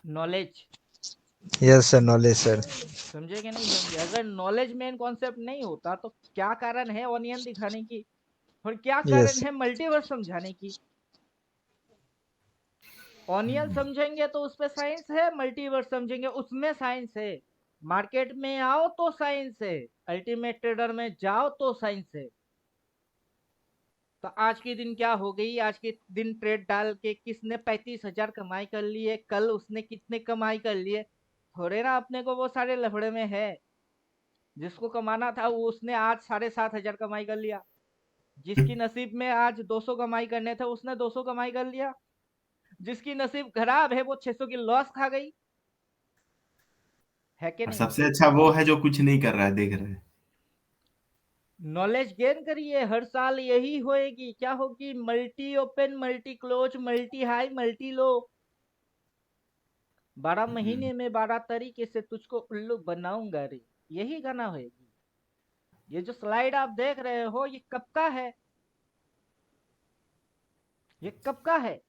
Knowledge. Yes sir, knowledge sir. समझे कि नहीं समझे? अगर नॉलेज मेन कॉन्सेप्ट नहीं होता तो क्या कारण है ऑनियन दिखाने की, और क्या यस कारण सर। है मल्टीवर्स समझाने की? ऑनियन समझेंगे तो उसपे साइंस है, मल्टीवर्स समझेंगे उसमें साइंस है। मार्केट में आओ तो साइंस है, अल्टीमेट ट्रेडर में जाओ तो साइंस है। तो आज के दिन क्या हो गई, आज के दिन ट्रेड डाल के किसने 35,000 कमाई कर लिए, कल उसने कितने कमाई कर लिए, थोड़े ना अपने को वो सारे लफड़े में है। जिसको कमाना था वो उसने आज 7,500 कमाई कर लिया, जिसकी नसीब में आज 200 कमाई करने थे उसने 200 कमाई कर लिया, जिसकी नसीब खराब है वो 600 की लॉस खा गई, है कि और नहीं? सबसे अच्छा वो है जो कुछ नहीं कर रहा है, देख रहा है। नॉलेज गेन करिए, हर साल यही होएगी, क्या होगी? Multi open, multi close, multi high, multi low. 12 hmm, महीने में 12 तरीके से तुझको उल्लू बनाऊंगा रे, यही गाना होएगी। ये जो स्लाइड आप देख रहे हो ये कब का है? ये कब का है?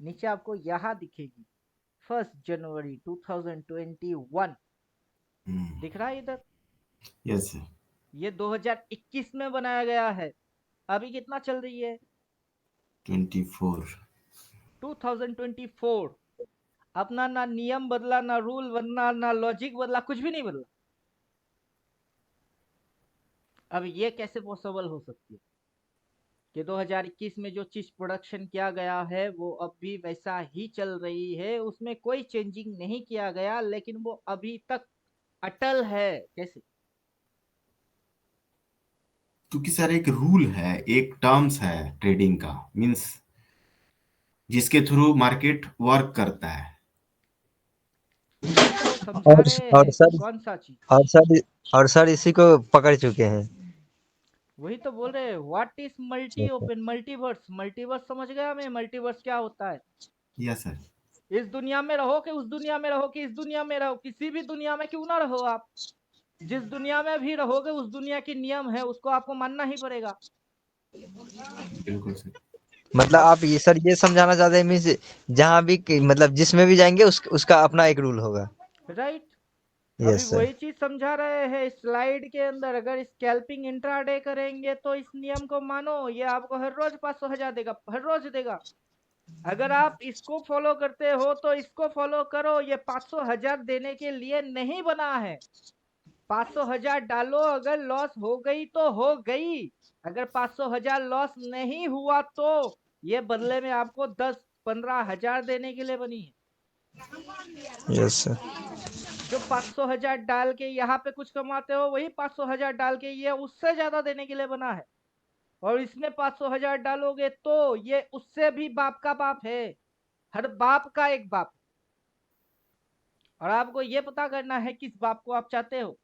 नीचे आपको यहाँ दिखेगी 1 जनवरी 2021, हम्म, दिख रहा है इधर? Yes sir. ये 2021 में बनाया गया है, अभी कितना चल रही है? 24। 2024। अपना ना नियम बदला, ना रूल बदला, ना लॉजिक बदला, कुछ भी नहीं बदला। अब ये कैसे पॉसिबल हो सकती है कि 2021 में जो चीज प्रोडक्शन किया गया है वो अब भी वैसा ही चल रही है, उसमें कोई चेंजिंग नहीं किया गया, लेकिन वो अभी तक अटल है कैसे? क्योंकि सर एक रूल है, एक टर्म्स है ट्रेडिंग का, मींस जिसके थ्रू मार्केट वर्क करता है। वही तो समझा रहे और हैं। सर कौन सा चीज? और सर और सर इसी को पकड़ चुके हैं। वही तो बोल रहे हैं, what is multi yes sir. Open multiverse. Multiverse समझ गया मैं, मल्टीवर्स क्या होता है? Yes sir. इस दुनिया में रहो कि उस दुनिया में रहो कि इस दुनिया में रहो, किसी भी दुनिया में क्यों ना रहो आप, जिस दुनिया में भी रहोगे उस दुनिया के नियम है, उसको आपको मानना ही पड़ेगा। बिल्कुल सर। मतलब अब आप ये सर ये समझाना चाहते हैं मीन्स जहाँ भी मतलब जिसमें भी जाएंगे उसका अपना एक रूल होगा। राइट, अभी यस सर। वही चीज समझा रहे हैं स्लाइड के अंदर। अगर स्कैल्पिंग इंट्राडे करेंगे तो इस नियम को मानो, ये आपको हर रोज 500,000 देगा, हर रोज देगा। अगर आप इसको फॉलो करते हो तो इसको फॉलो करो, ये 500,000 देने के लिए नहीं बना है। 500,000 डालो, अगर लॉस हो गई तो हो गई, अगर 500,000 लॉस नहीं हुआ तो ये बदले में आपको 10-15,000 देने के लिए बनी है। Yes sir. जो 500,000 डाल के यहाँ पे कुछ कमाते हो, वही 500,000 डाल के ये उससे ज्यादा देने के लिए बना है। और इसमें 500,000 डालोगे तो ये उससे भी बाप का बाप है, हर बाप का एक बाप। और आपको ये पता करना है किस बाप को आप चाहते हो।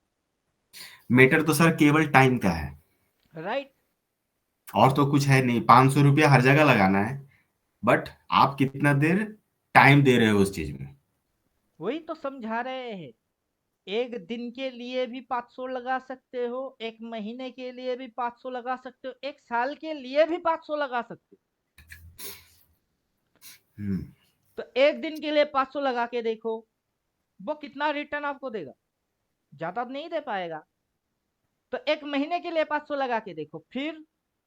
मेटर तो सर केवल टाइम का है, राइट, और तो कुछ है नहीं। 500 रुपया हर जगह लगाना है, बट आप कितना देर टाइम दे रहे हो उस चीज में। वही तो समझा रहे हैं। एक दिन के लिए भी 500 लगा सकते हो, एक महीने के लिए भी 500 लगा सकते हो, एक साल के लिए भी 500 लगा सकते हो। हम्म। तो एक दिन के लिए 500 लगा के देखो, वो कितना रिटर्न आपको देगा। ज्यादा नहीं दे पाएगा। तो एक महीने के लिए 500 लगा के देखो, फिर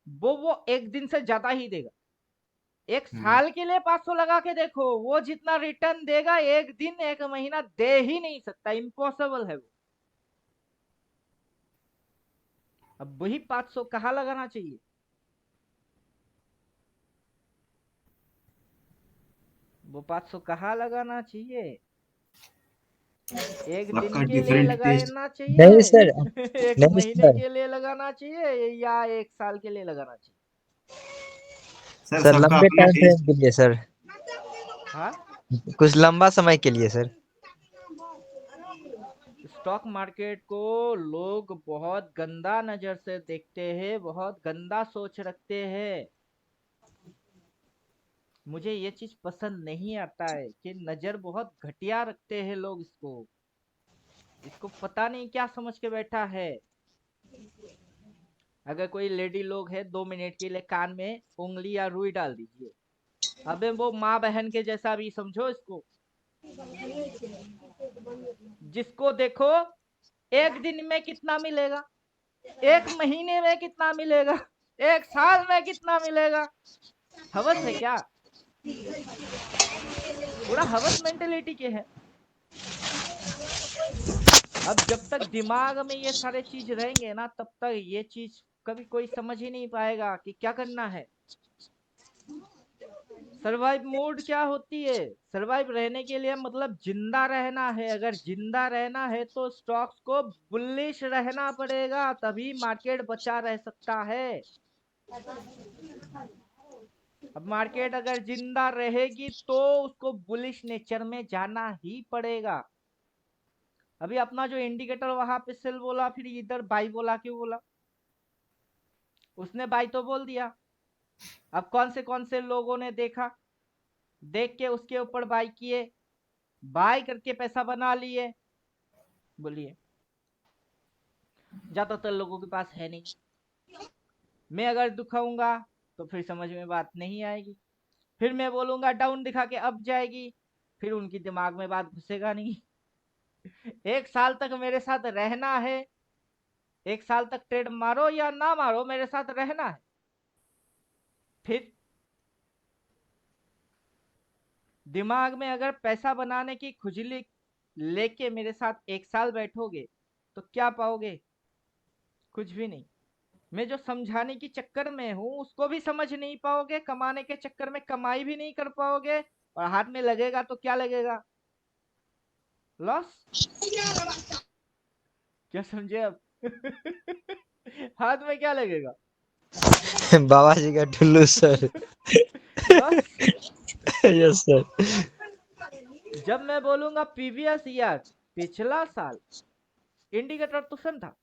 वो एक दिन से ज्यादा ही देगा। एक हम्म। साल के लिए 500 लगा के देखो, वो जितना रिटर्न देगा एक दिन एक महीना दे ही नहीं सकता, इम्पॉसिबल है वो। अब वही 500 कहाँ लगाना चाहिए? वो 500 कहाँ लगाना चाहिए? एक दिन सबका के लिए डिफरेंट टेस्ट। लगाना नहीं चाहिए, सर। एक नहीं महीने सर। के लिए लगाना चाहिए, या एक साल के लिए लगाना चाहिए? सर सर सबका लंबे अपना टाइम फ्रेम टेस्ट। के लिए सर। हाँ, कुछ लंबा समय के लिए सर। स्टॉक मार्केट को लोग बहुत गंदा नजर से देखते हैं, बहुत गंदा सोच रखते हैं। मुझे ये चीज पसंद नहीं आता है कि नजर बहुत घटिया रखते हैं लोग इसको। इसको पता नहीं क्या समझ के बैठा है। अगर कोई लेडी लोग है, 2 मिनट के लिए कान में उंगली या रुई डाल दीजिए। अबे वो माँ बहन के जैसा भी समझो इसको। जिसको देखो एक दिन में कितना मिलेगा, एक महीने में कितना मिलेगा, एक साल में कितना मिलेगा। हवस है क्या? पूरा हवस मेंटेलिटी के है। अब जब तक दिमाग में ये सारे चीज रहेंगे ना, तब तक ये चीज कभी कोई समझ ही नहीं पाएगा कि क्या करना है। सरवाइव मोड क्या होती है? सरवाइव रहने के लिए मतलब जिंदा रहना है। अगर जिंदा रहना है तो स्टॉक्स को बुलिश रहना पड़ेगा, तभी मार्केट बचा रह सकता है। अब मार्केट अगर जिंदा रहेगी तो उसको बुलिश नेचर में जाना ही पड़ेगा। अभी अपना जो इंडिकेटर वहां पे सेल बोला, फिर इधर बाई बोला, क्यों बोला? उसने बाई तो बोल दिया। अब कौन से लोगों ने देखा, देख के उसके ऊपर बाई किए, बाई करके पैसा बना लिए? बोलिए, ज्यादातर लोगों के पास है नहीं। मैं अगर दिखाऊंगा तो फिर समझ में बात नहीं आएगी, फिर मैं बोलूंगा डाउन दिखा के अब जाएगी, फिर उनकी दिमाग में बात घुसेगा नहीं। एक साल तक मेरे साथ रहना है, एक साल तक ट्रेड मारो या ना मारो, मेरे साथ रहना है। फिर दिमाग में अगर पैसा बनाने की खुजली लेके मेरे साथ एक साल बैठोगे तो क्या पाओगे? कुछ भी नहीं। मैं जो समझाने की चक्कर में हूँ उसको भी समझ नहीं पाओगे, कमाने के चक्कर में कमाई भी नहीं कर पाओगे, और हाथ में लगेगा तो क्या लगेगा? लॉस। क्या समझे अब? हाथ में क्या लगेगा? बाबा जी का टुल्लू सर। बस। Yes sir. जब मैं बोलूंगा प्रीवियस ईयर, पिछला साल, इंडिकेटर तो सेम था।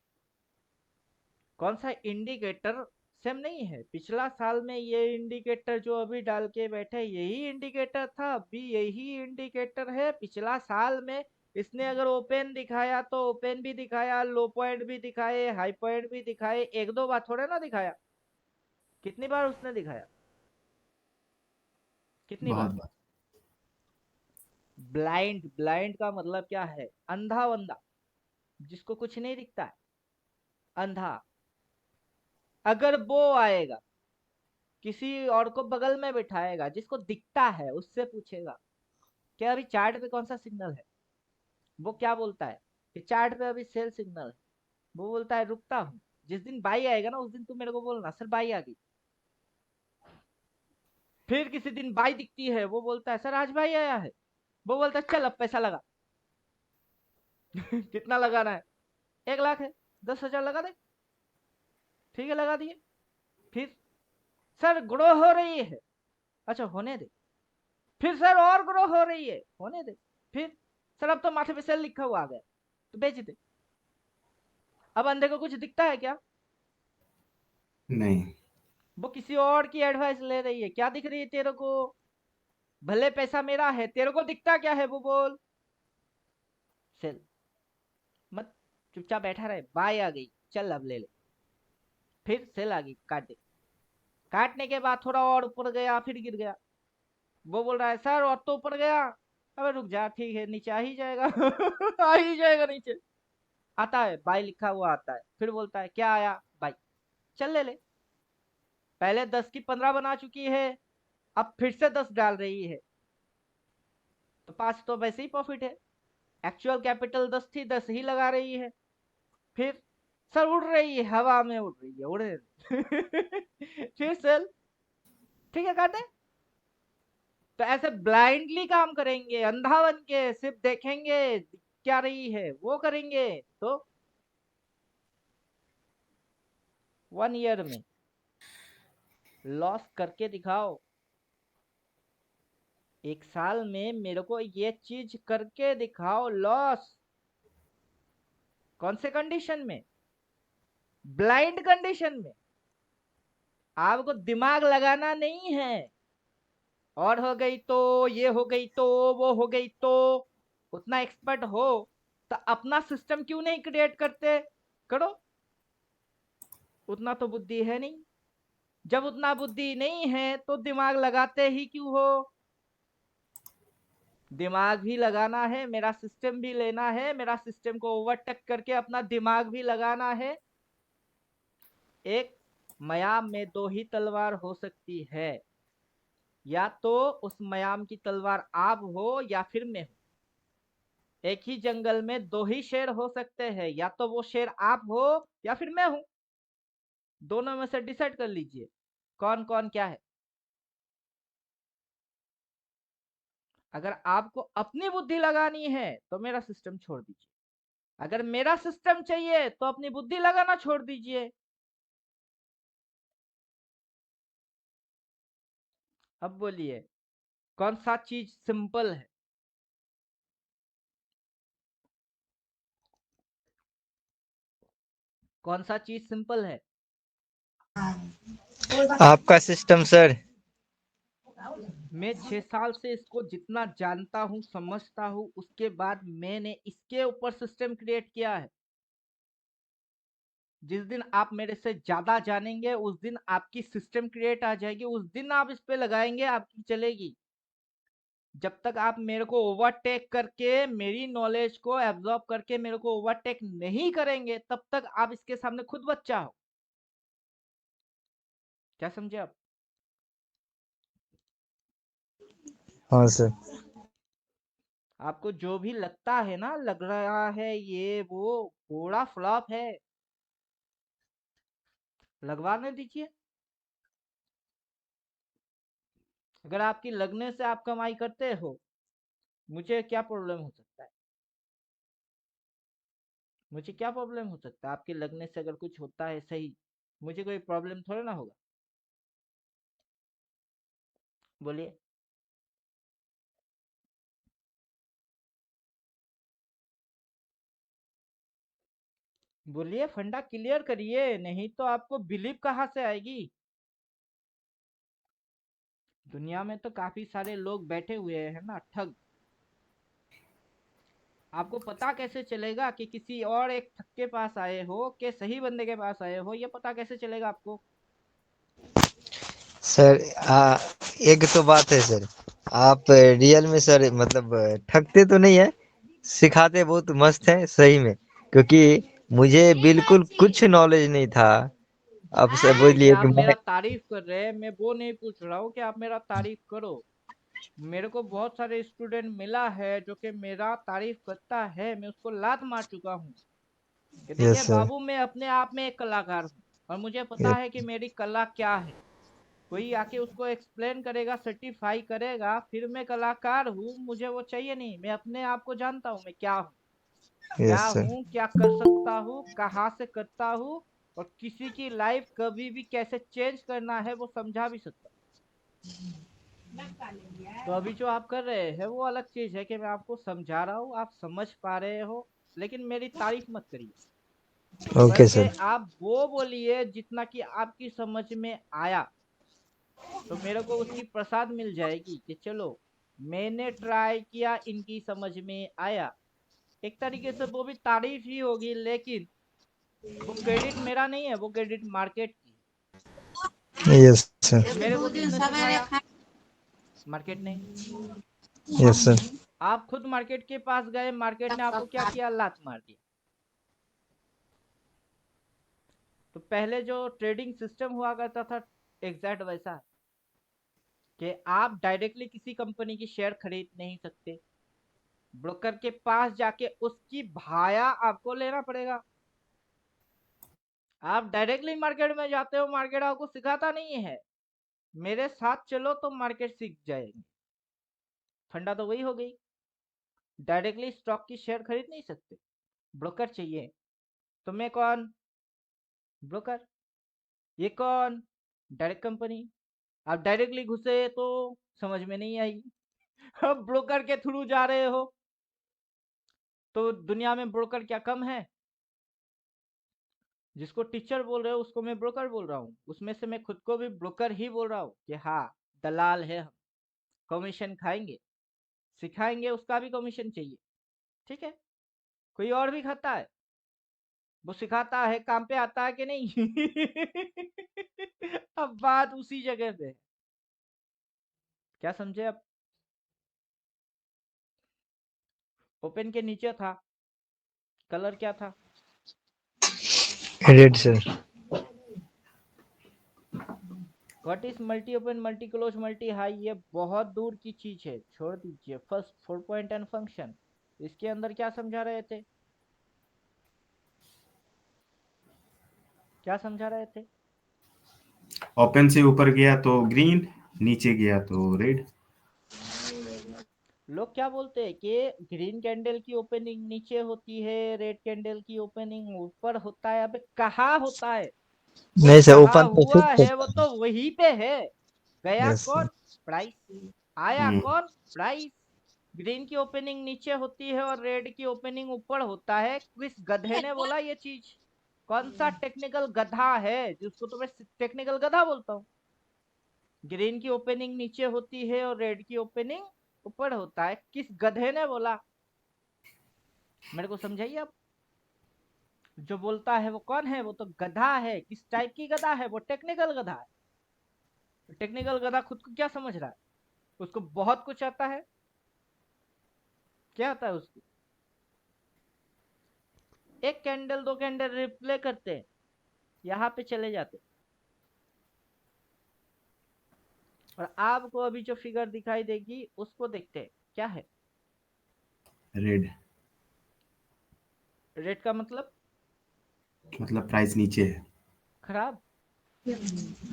कौन सा इंडिकेटर सेम नहीं है? पिछला साल में ये इंडिकेटर जो अभी डाल के बैठे यही इंडिकेटर था, अभी यही इंडिकेटर है। पिछला साल में इसने अगर ओपन दिखाया तो ओपन भी दिखाया, लो पॉइंट भी दिखाए, हाई पॉइंट भी दिखाए, एक दो बार थोड़े ना दिखाया। कितनी बार उसने दिखाया? कितनी बहुत बार? बात। ब्लाइंड, ब्लाइंड का मतलब क्या है? अंधा बंदा, जिसको कुछ नहीं दिखता है, अंधा। अगर वो आएगा, किसी और को बगल में बिठाएगा जिसको दिखता है, उससे पूछेगा क्या अभी चार्ट पे कौन सा सिग्नल है, वो क्या बोलता है कि चार्ट पे अभी सेल सिग्नल है। वो बोलता है रुकता हूँ, जिस दिन बाई आएगा ना उस दिन तू मेरे को बोलना सर बाई आ गई। फिर किसी दिन बाई दिखती है, वो बोलता है सर आज बाई आया है। वो बोलता है चल अब पैसा लगा। कितना लगाना है? 1 लाख है, 10,000 लगा दे। ठीक है लगा दिए। फिर सर ग्रो हो रही है, अच्छा होने दे। फिर सर और ग्रो हो रही है, होने दे। फिर सर अब तो माथे पे सेल लिखा हुआ आ गया, तो बेच दे। अब अंधे को कुछ दिखता है क्या? नहीं। वो किसी और की एडवाइस ले रही है, क्या दिख रही है तेरे को? भले पैसा मेरा है, तेरे को दिखता क्या है वो बोल। सेल मत, चुपचाप बैठा रहे। बाय आ गई, चल अब ले ले। फिर सेल आ गई, काट दे। काटने के बाद थोड़ा और ऊपर गया, फिर गिर गया। वो बोल रहा है सर और तो ऊपर गया। अबे रुक जा, ठीक है नीचे आ ही जाएगा। आ ही जाएगा नीचे। आता है बाई लिखा हुआ आता है, फिर बोलता है क्या आया बाई, चल ले ले। पहले 10 की 15 बना चुकी है, अब फिर से 10 डाल रही है, तो 5 तो वैसे ही प्रॉफिट है। एक्चुअल कैपिटल 10 थी, 10 ही लगा रही है। फिर सर उड़ रही है, हवा में उड़ रही है, उड़े। फिर सेल, ठीक है काटे। तो ऐसे ब्लाइंडली काम करेंगे, अंधा बन के सिर्फ देखेंगे क्या रही है वो करेंगे, तो 1 ईयर में लॉस करके दिखाओ। 1 साल में मेरे को ये चीज करके दिखाओ लॉस। कौन से कंडीशन में? ब्लाइंड कंडीशन में। आपको दिमाग लगाना नहीं है। और हो गई तो, ये हो गई तो, वो हो गई तो। उतना एक्सपर्ट हो तो अपना सिस्टम क्यों नहीं क्रिएट करते? करो। उतना तो बुद्धि है नहीं। जब उतना बुद्धि नहीं है तो दिमाग लगाते ही क्यों हो? दिमाग भी लगाना है, मेरा सिस्टम भी लेना है, मेरा सिस्टम को ओवरटेक करके अपना दिमाग भी लगाना है। एक मयाम में दो ही तलवार हो सकती है, या तो उस मयाम की तलवार आप हो या फिर मैं हूं। एक ही जंगल में दो ही शेर हो सकते हैं, या तो वो शेर आप हो या फिर मैं हूं। दोनों में से डिसाइड कर लीजिए कौन कौन क्या है। अगर आपको अपनी बुद्धि लगानी है तो मेरा सिस्टम छोड़ दीजिए। अगर मेरा सिस्टम चाहिए तो अपनी बुद्धि लगाना छोड़ दीजिए। अब बोलिए कौन सा चीज सिंपल है? कौन सा चीज सिंपल है? आपका सिस्टम सर। मैं 6 साल से इसको जितना जानता हूँ समझता हूँ, उसके बाद मैंने इसके ऊपर सिस्टम क्रिएट किया है। जिस दिन आप मेरे से ज्यादा जानेंगे उस दिन आपकी सिस्टम क्रिएट आ जाएगी, उस दिन आप इस पे लगाएंगे, आपकी चलेगी। जब तक आप मेरे को ओवरटेक करके, मेरी नॉलेज को एब्जॉर्ब करके मेरे को ओवरटेक नहीं करेंगे, तब तक आप इसके सामने खुद बच्चा हो। क्या समझे आप? हाँ सर। आपको जो भी लगता है ना, लग रहा है ये वो थोड़ा फ्लॉप है, लगवाने दीजिए। अगर आपकी लगने से आप कमाई करते हो, मुझे क्या प्रॉब्लम हो सकता है? मुझे क्या प्रॉब्लम हो सकता है? आपके लगने से अगर कुछ होता है सही, मुझे कोई प्रॉब्लम थोड़ा ना होगा। बोलिए। बोलिए, फंडा क्लियर करिए, नहीं तो आपको बिलीव कहाँ से आएगी। दुनिया में तो काफी सारे लोग बैठे हुए हैं ना ठग। आपको पता कैसे चलेगा कि किसी और एक ठग के पास आए हो कि सही बंदे के पास आए हो? ये पता कैसे चलेगा आपको? सर एक तो बात है सर, आप रियल में सर मतलब ठगते तो नहीं है, सिखाते बहुत मस्त हैं सही में, क्योंकि मुझे बिल्कुल कुछ नॉलेज नहीं था। अब सर कि बोलिए कि आप मैं मेरा तारीफ कर रहे हैं, मैं वो नहीं पूछ रहा हूँ कि आप मेरा तारीफ करो। मेरे को बहुत सारे स्टूडेंट मिला है जो कि मेरा तारीफ करता है, मैं उसको लात मार चुका हूँ कि देखिए यस सर, बाबू, मैं अपने आप में एक कलाकार हूँ और मुझे पता है यस कि मेरी कला क्या है। कोई आके उसको एक्सप्लेन करेगा, सर्टिफाई करेगा, फिर मैं कलाकार हूँ, मुझे वो चाहिए नहीं। मैं अपने आप को जानता हूँ मैं क्या हूँ, यस सर, क्या कर सकता हूँ, कहाँ से करता हूँ, और किसी की लाइफ कभी भी कैसे चेंज करना है वो समझा भी सकता हूँ। तो अभी जो आप कर रहे हैं वो अलग चीज है कि मैं आपको समझा रहा हूँ, आप समझ पा रहे हो, लेकिन मेरी तारीफ मत करिए। ओके बल्कि सर, आप वो बोलिए जितना कि आपकी समझ में आया, तो मेरे को उसकी प्रसाद मिल जाएगी कि चलो मैंने ट्राई किया, इनकी समझ में आया। एक तरीके से वो भी तारीफ ही होगी, लेकिन वो क्रेडिट मेरा नहीं है, वो क्रेडिट मार्केट की यस सर, है। मेरे को किसने सिखाया? मार्केट ने। यस सर, आप खुद मार्केट के पास गए, मार्केट ने आपको क्या किया? लात मार दिया। तो पहले जो ट्रेडिंग सिस्टम हुआ करता था, एग्जैक्ट वैसा है कि आप डायरेक्टली किसी कंपनी की शेयर खरीद नहीं सकते, ब्रोकर के पास जाके उसकी भाया आपको लेना पड़ेगा। आप डायरेक्टली मार्केट में जाते हो, मार्केट आपको सिखाता नहीं है। मेरे साथ चलो तो मार्केट सीख जाएंगे। फंडा तो वही हो गई। डायरेक्टली स्टॉक की शेयर खरीद नहीं सकते, ब्रोकर चाहिए। तो मैं कौन? ब्रोकर। ये कौन? Direct company. आप डायरेक्टली घुसे तो समझ में नहीं आई। अब ब्रोकर के थ्रू जा रहे हो, तो दुनिया में ब्रोकर क्या कम है? जिसको टीचर बोल रहे हो उसको मैं ब्रोकर बोल रहा हूँ, उसमें से मैं खुद को भी ब्रोकर ही बोल रहा हूँ कि हाँ, दलाल है हम, कमीशन खाएंगे, सिखाएंगे, उसका भी कमीशन चाहिए। ठीक है। कोई और भी खाता है, वो सिखाता है, काम पे आता है कि नहीं? अब बात उसी जगह पे है। क्या समझे अब? ओपन के नीचे था, कलर क्या था? Red sir, what is multi open, multi close, multi high? ये बहुत दूर की चीज है, छोड़ दीजिए। फर्स्ट 4.10 फंक्शन, इसके अंदर क्या समझा रहे थे? क्या समझा रहे थे? ओपन से ऊपर गया तो ग्रीन, नीचे गया तो रेड। लोग क्या बोलते हैं कि ग्रीन कैंडल की ओपनिंग नीचे होती है, रेड कैंडल की ओपनिंग ऊपर होता है। अबे कहाँ होता है? वो नहीं सर, जहाँ ओपन तो हुआ फिक्स है वो होता है। तो वहीं पे है। गया यस कौन? Sir, price. आया हम्म, कौन? प्राइस। ग्रीन की ओपनिंग नीचे होती है और रेड की ओपनिंग ऊपर होता है। किस गधे ने बोला ये चीज? कौन सा टेक्निकल गधा है जिसको तो मैं टेक्निकल गधा बोलता हूँ? ग्रीन की ओपनिंग नीचे होती है और रेड की ओपनिंग ऊपर होता है, किस गधे ने बोला? मेरे को समझाइए आप। जो बोलता है वो कौन है? वो तो गधा है। किस टाइप की गधा है? वो टेक्निकल गधा है। टेक्निकल गधा खुद को क्या समझ रहा है? उसको बहुत कुछ आता है। क्या आता है उसको? एक कैंडल दो कैंडल रिप्ले करते हैं, यहाँ पे चले जाते, और आपको अभी जो फिगर दिखाई देगी उसको देखते हैं, क्या है? रेड। रेड का मतलब मतलब प्राइस नीचे है। खराब।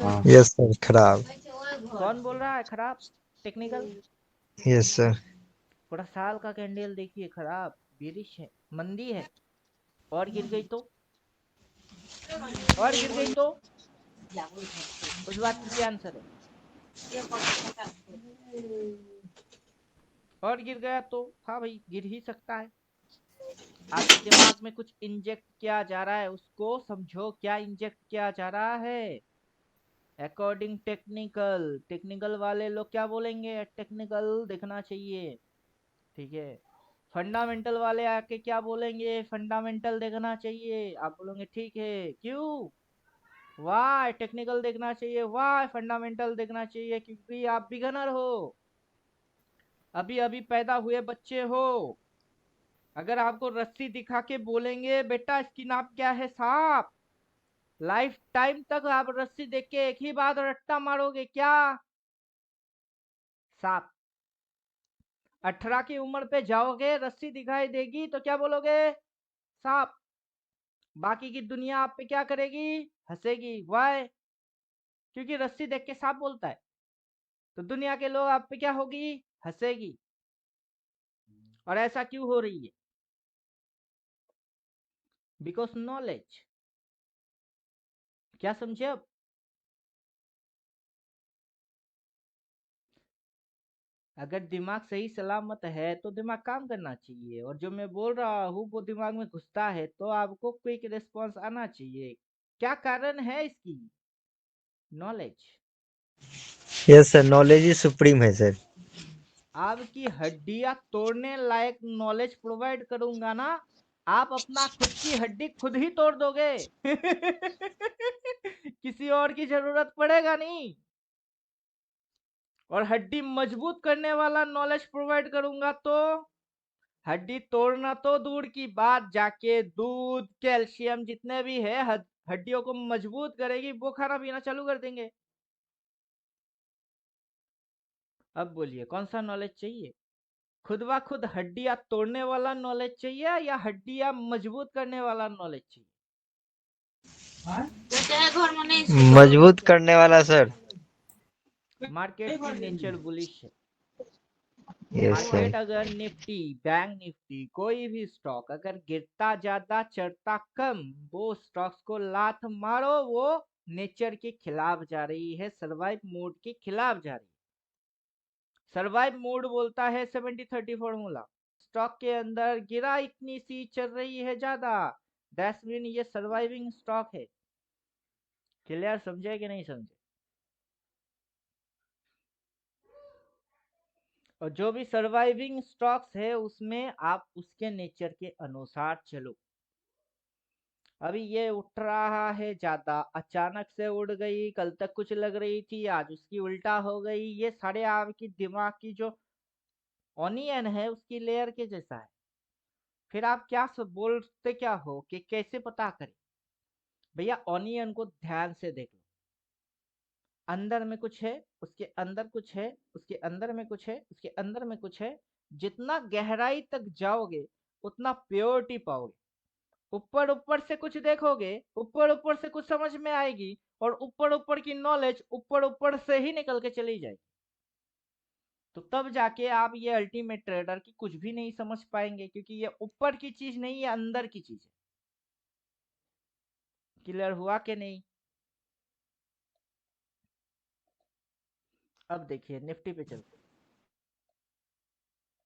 हाँ। यस सर, खराब। कौन बोल रहा है खराब? टेक्निकल। यस सर, पूरा साल का कैंडल देखिए खराब, बेरिश है, मंदी है। और गिर गई तो, और गिर गई तो उस बात की क्या आंसर है? और गिर गया तो हाँ भाई गिर ही सकता है। आपके दिमाग में कुछ इंजेक्ट किया जा रहा है, उसको समझो क्या इंजेक्ट किया जा रहा है। अकॉर्डिंग टेक्निकल, टेक्निकल वाले लोग क्या बोलेंगे? टेक्निकल देखना चाहिए, ठीक है। फंडामेंटल वाले आके क्या बोलेंगे? फंडामेंटल देखना चाहिए। आप बोलोगे ठीक है, क्यों? वाह टेक्निकल देखना चाहिए, वाह फंडामेंटल देखना चाहिए, क्योंकि आप बिगनर हो, अभी अभी पैदा हुए बच्चे हो। अगर आपको रस्सी दिखा के बोलेंगे बेटा इसकी नाप क्या है? सांप, लाइफ टाइम तक आप रस्सी देख के एक ही बात रट्टा मारोगे, क्या? सांप। 18 की उम्र पे जाओगे, रस्सी दिखाई देगी तो क्या बोलोगे? सांप। बाकी की दुनिया आप पे क्या करेगी? हंसेगी। वाई? क्योंकि रस्सी देख के सांप बोलता है, तो दुनिया के लोग आप पे क्या होगी? हंसेगी। और ऐसा क्यों हो रही है? Because knowledge. क्या समझे अब? अगर दिमाग सही सलामत है तो दिमाग काम करना चाहिए, और जो मैं बोल रहा हूँ वो दिमाग में घुसता है तो आपको क्विक रिस्पॉन्स आना चाहिए। क्या कारण है इसकी? नॉलेज। यस सर, नॉलेज ही सुप्रीम है सर। आपकी हड्डियां तोड़ने लायक नॉलेज प्रोवाइड करूंगा ना, आप अपना खुद की हड्डी खुद ही तोड़ दोगे। किसी और की जरूरत पड़ेगा नहीं। और हड्डी मजबूत करने वाला नॉलेज प्रोवाइड करूंगा तो हड्डी तोड़ना तो दूर की बात, जाके दूध कैल्शियम जितने भी है हड्डियों को मजबूत करेगी वो खाना पीना चालू कर देंगे। अब बोलिए कौन सा नॉलेज चाहिए? खुद ब खुद हड्डियां तोड़ने वाला नॉलेज चाहिए या हड्डियां मजबूत करने वाला नॉलेज चाहिए? मजबूत करने वाला सर। मार्केट की नेचर बुलिश है। Yes market sir. अगर निफ्टी, बैंक निफ्टी, कोई भी स्टॉक अगर गिरता ज्यादा चढ़ता कम, वो स्टॉक्स को लात मारो, वो नेचर के खिलाफ जा रही है, सर्वाइव मोड के खिलाफ जा रही है। सर्वाइव मोड बोलता है 70-30 फॉर्मूला। स्टॉक के अंदर गिरा इतनी सी चल रही है ज्यादा, दैट्स मीन ये सर्वाइविंग स्टॉक है। क्लियर? समझे कि नहीं समझे? और जो भी सर्वाइविंग स्टॉक्स है उसमें आप उसके नेचर के अनुसार चलो। अभी ये उठ रहा है ज्यादा, अचानक से उड़ गई, कल तक कुछ लग रही थी आज उसकी उल्टा हो गई, ये सारे आपकी दिमाग की जो ऑनियन है उसकी लेयर के जैसा है। फिर आप क्या सब बोलते क्या हो कि कैसे पता करें? भैया ऑनियन को ध्यान से देख लो, अंदर में कुछ है, उसके अंदर कुछ है, उसके अंदर में कुछ है, उसके अंदर में कुछ है। जितना गहराई तक जाओगे उतना प्योरिटी पाओगे। ऊपर ऊपर से कुछ देखोगे, ऊपर ऊपर से कुछ समझ में आएगी, और ऊपर ऊपर की नॉलेज ऊपर ऊपर से ही निकल के चली जाएगी। तो तब जाके आप ये अल्टीमेट ट्रेडर की कुछ भी नहीं समझ पाएंगे, क्योंकि ये ऊपर की चीज नहीं, ये अंदर की चीज है। क्लियर हुआ कि नहीं? अब देखिए निफ्टी पे चलते।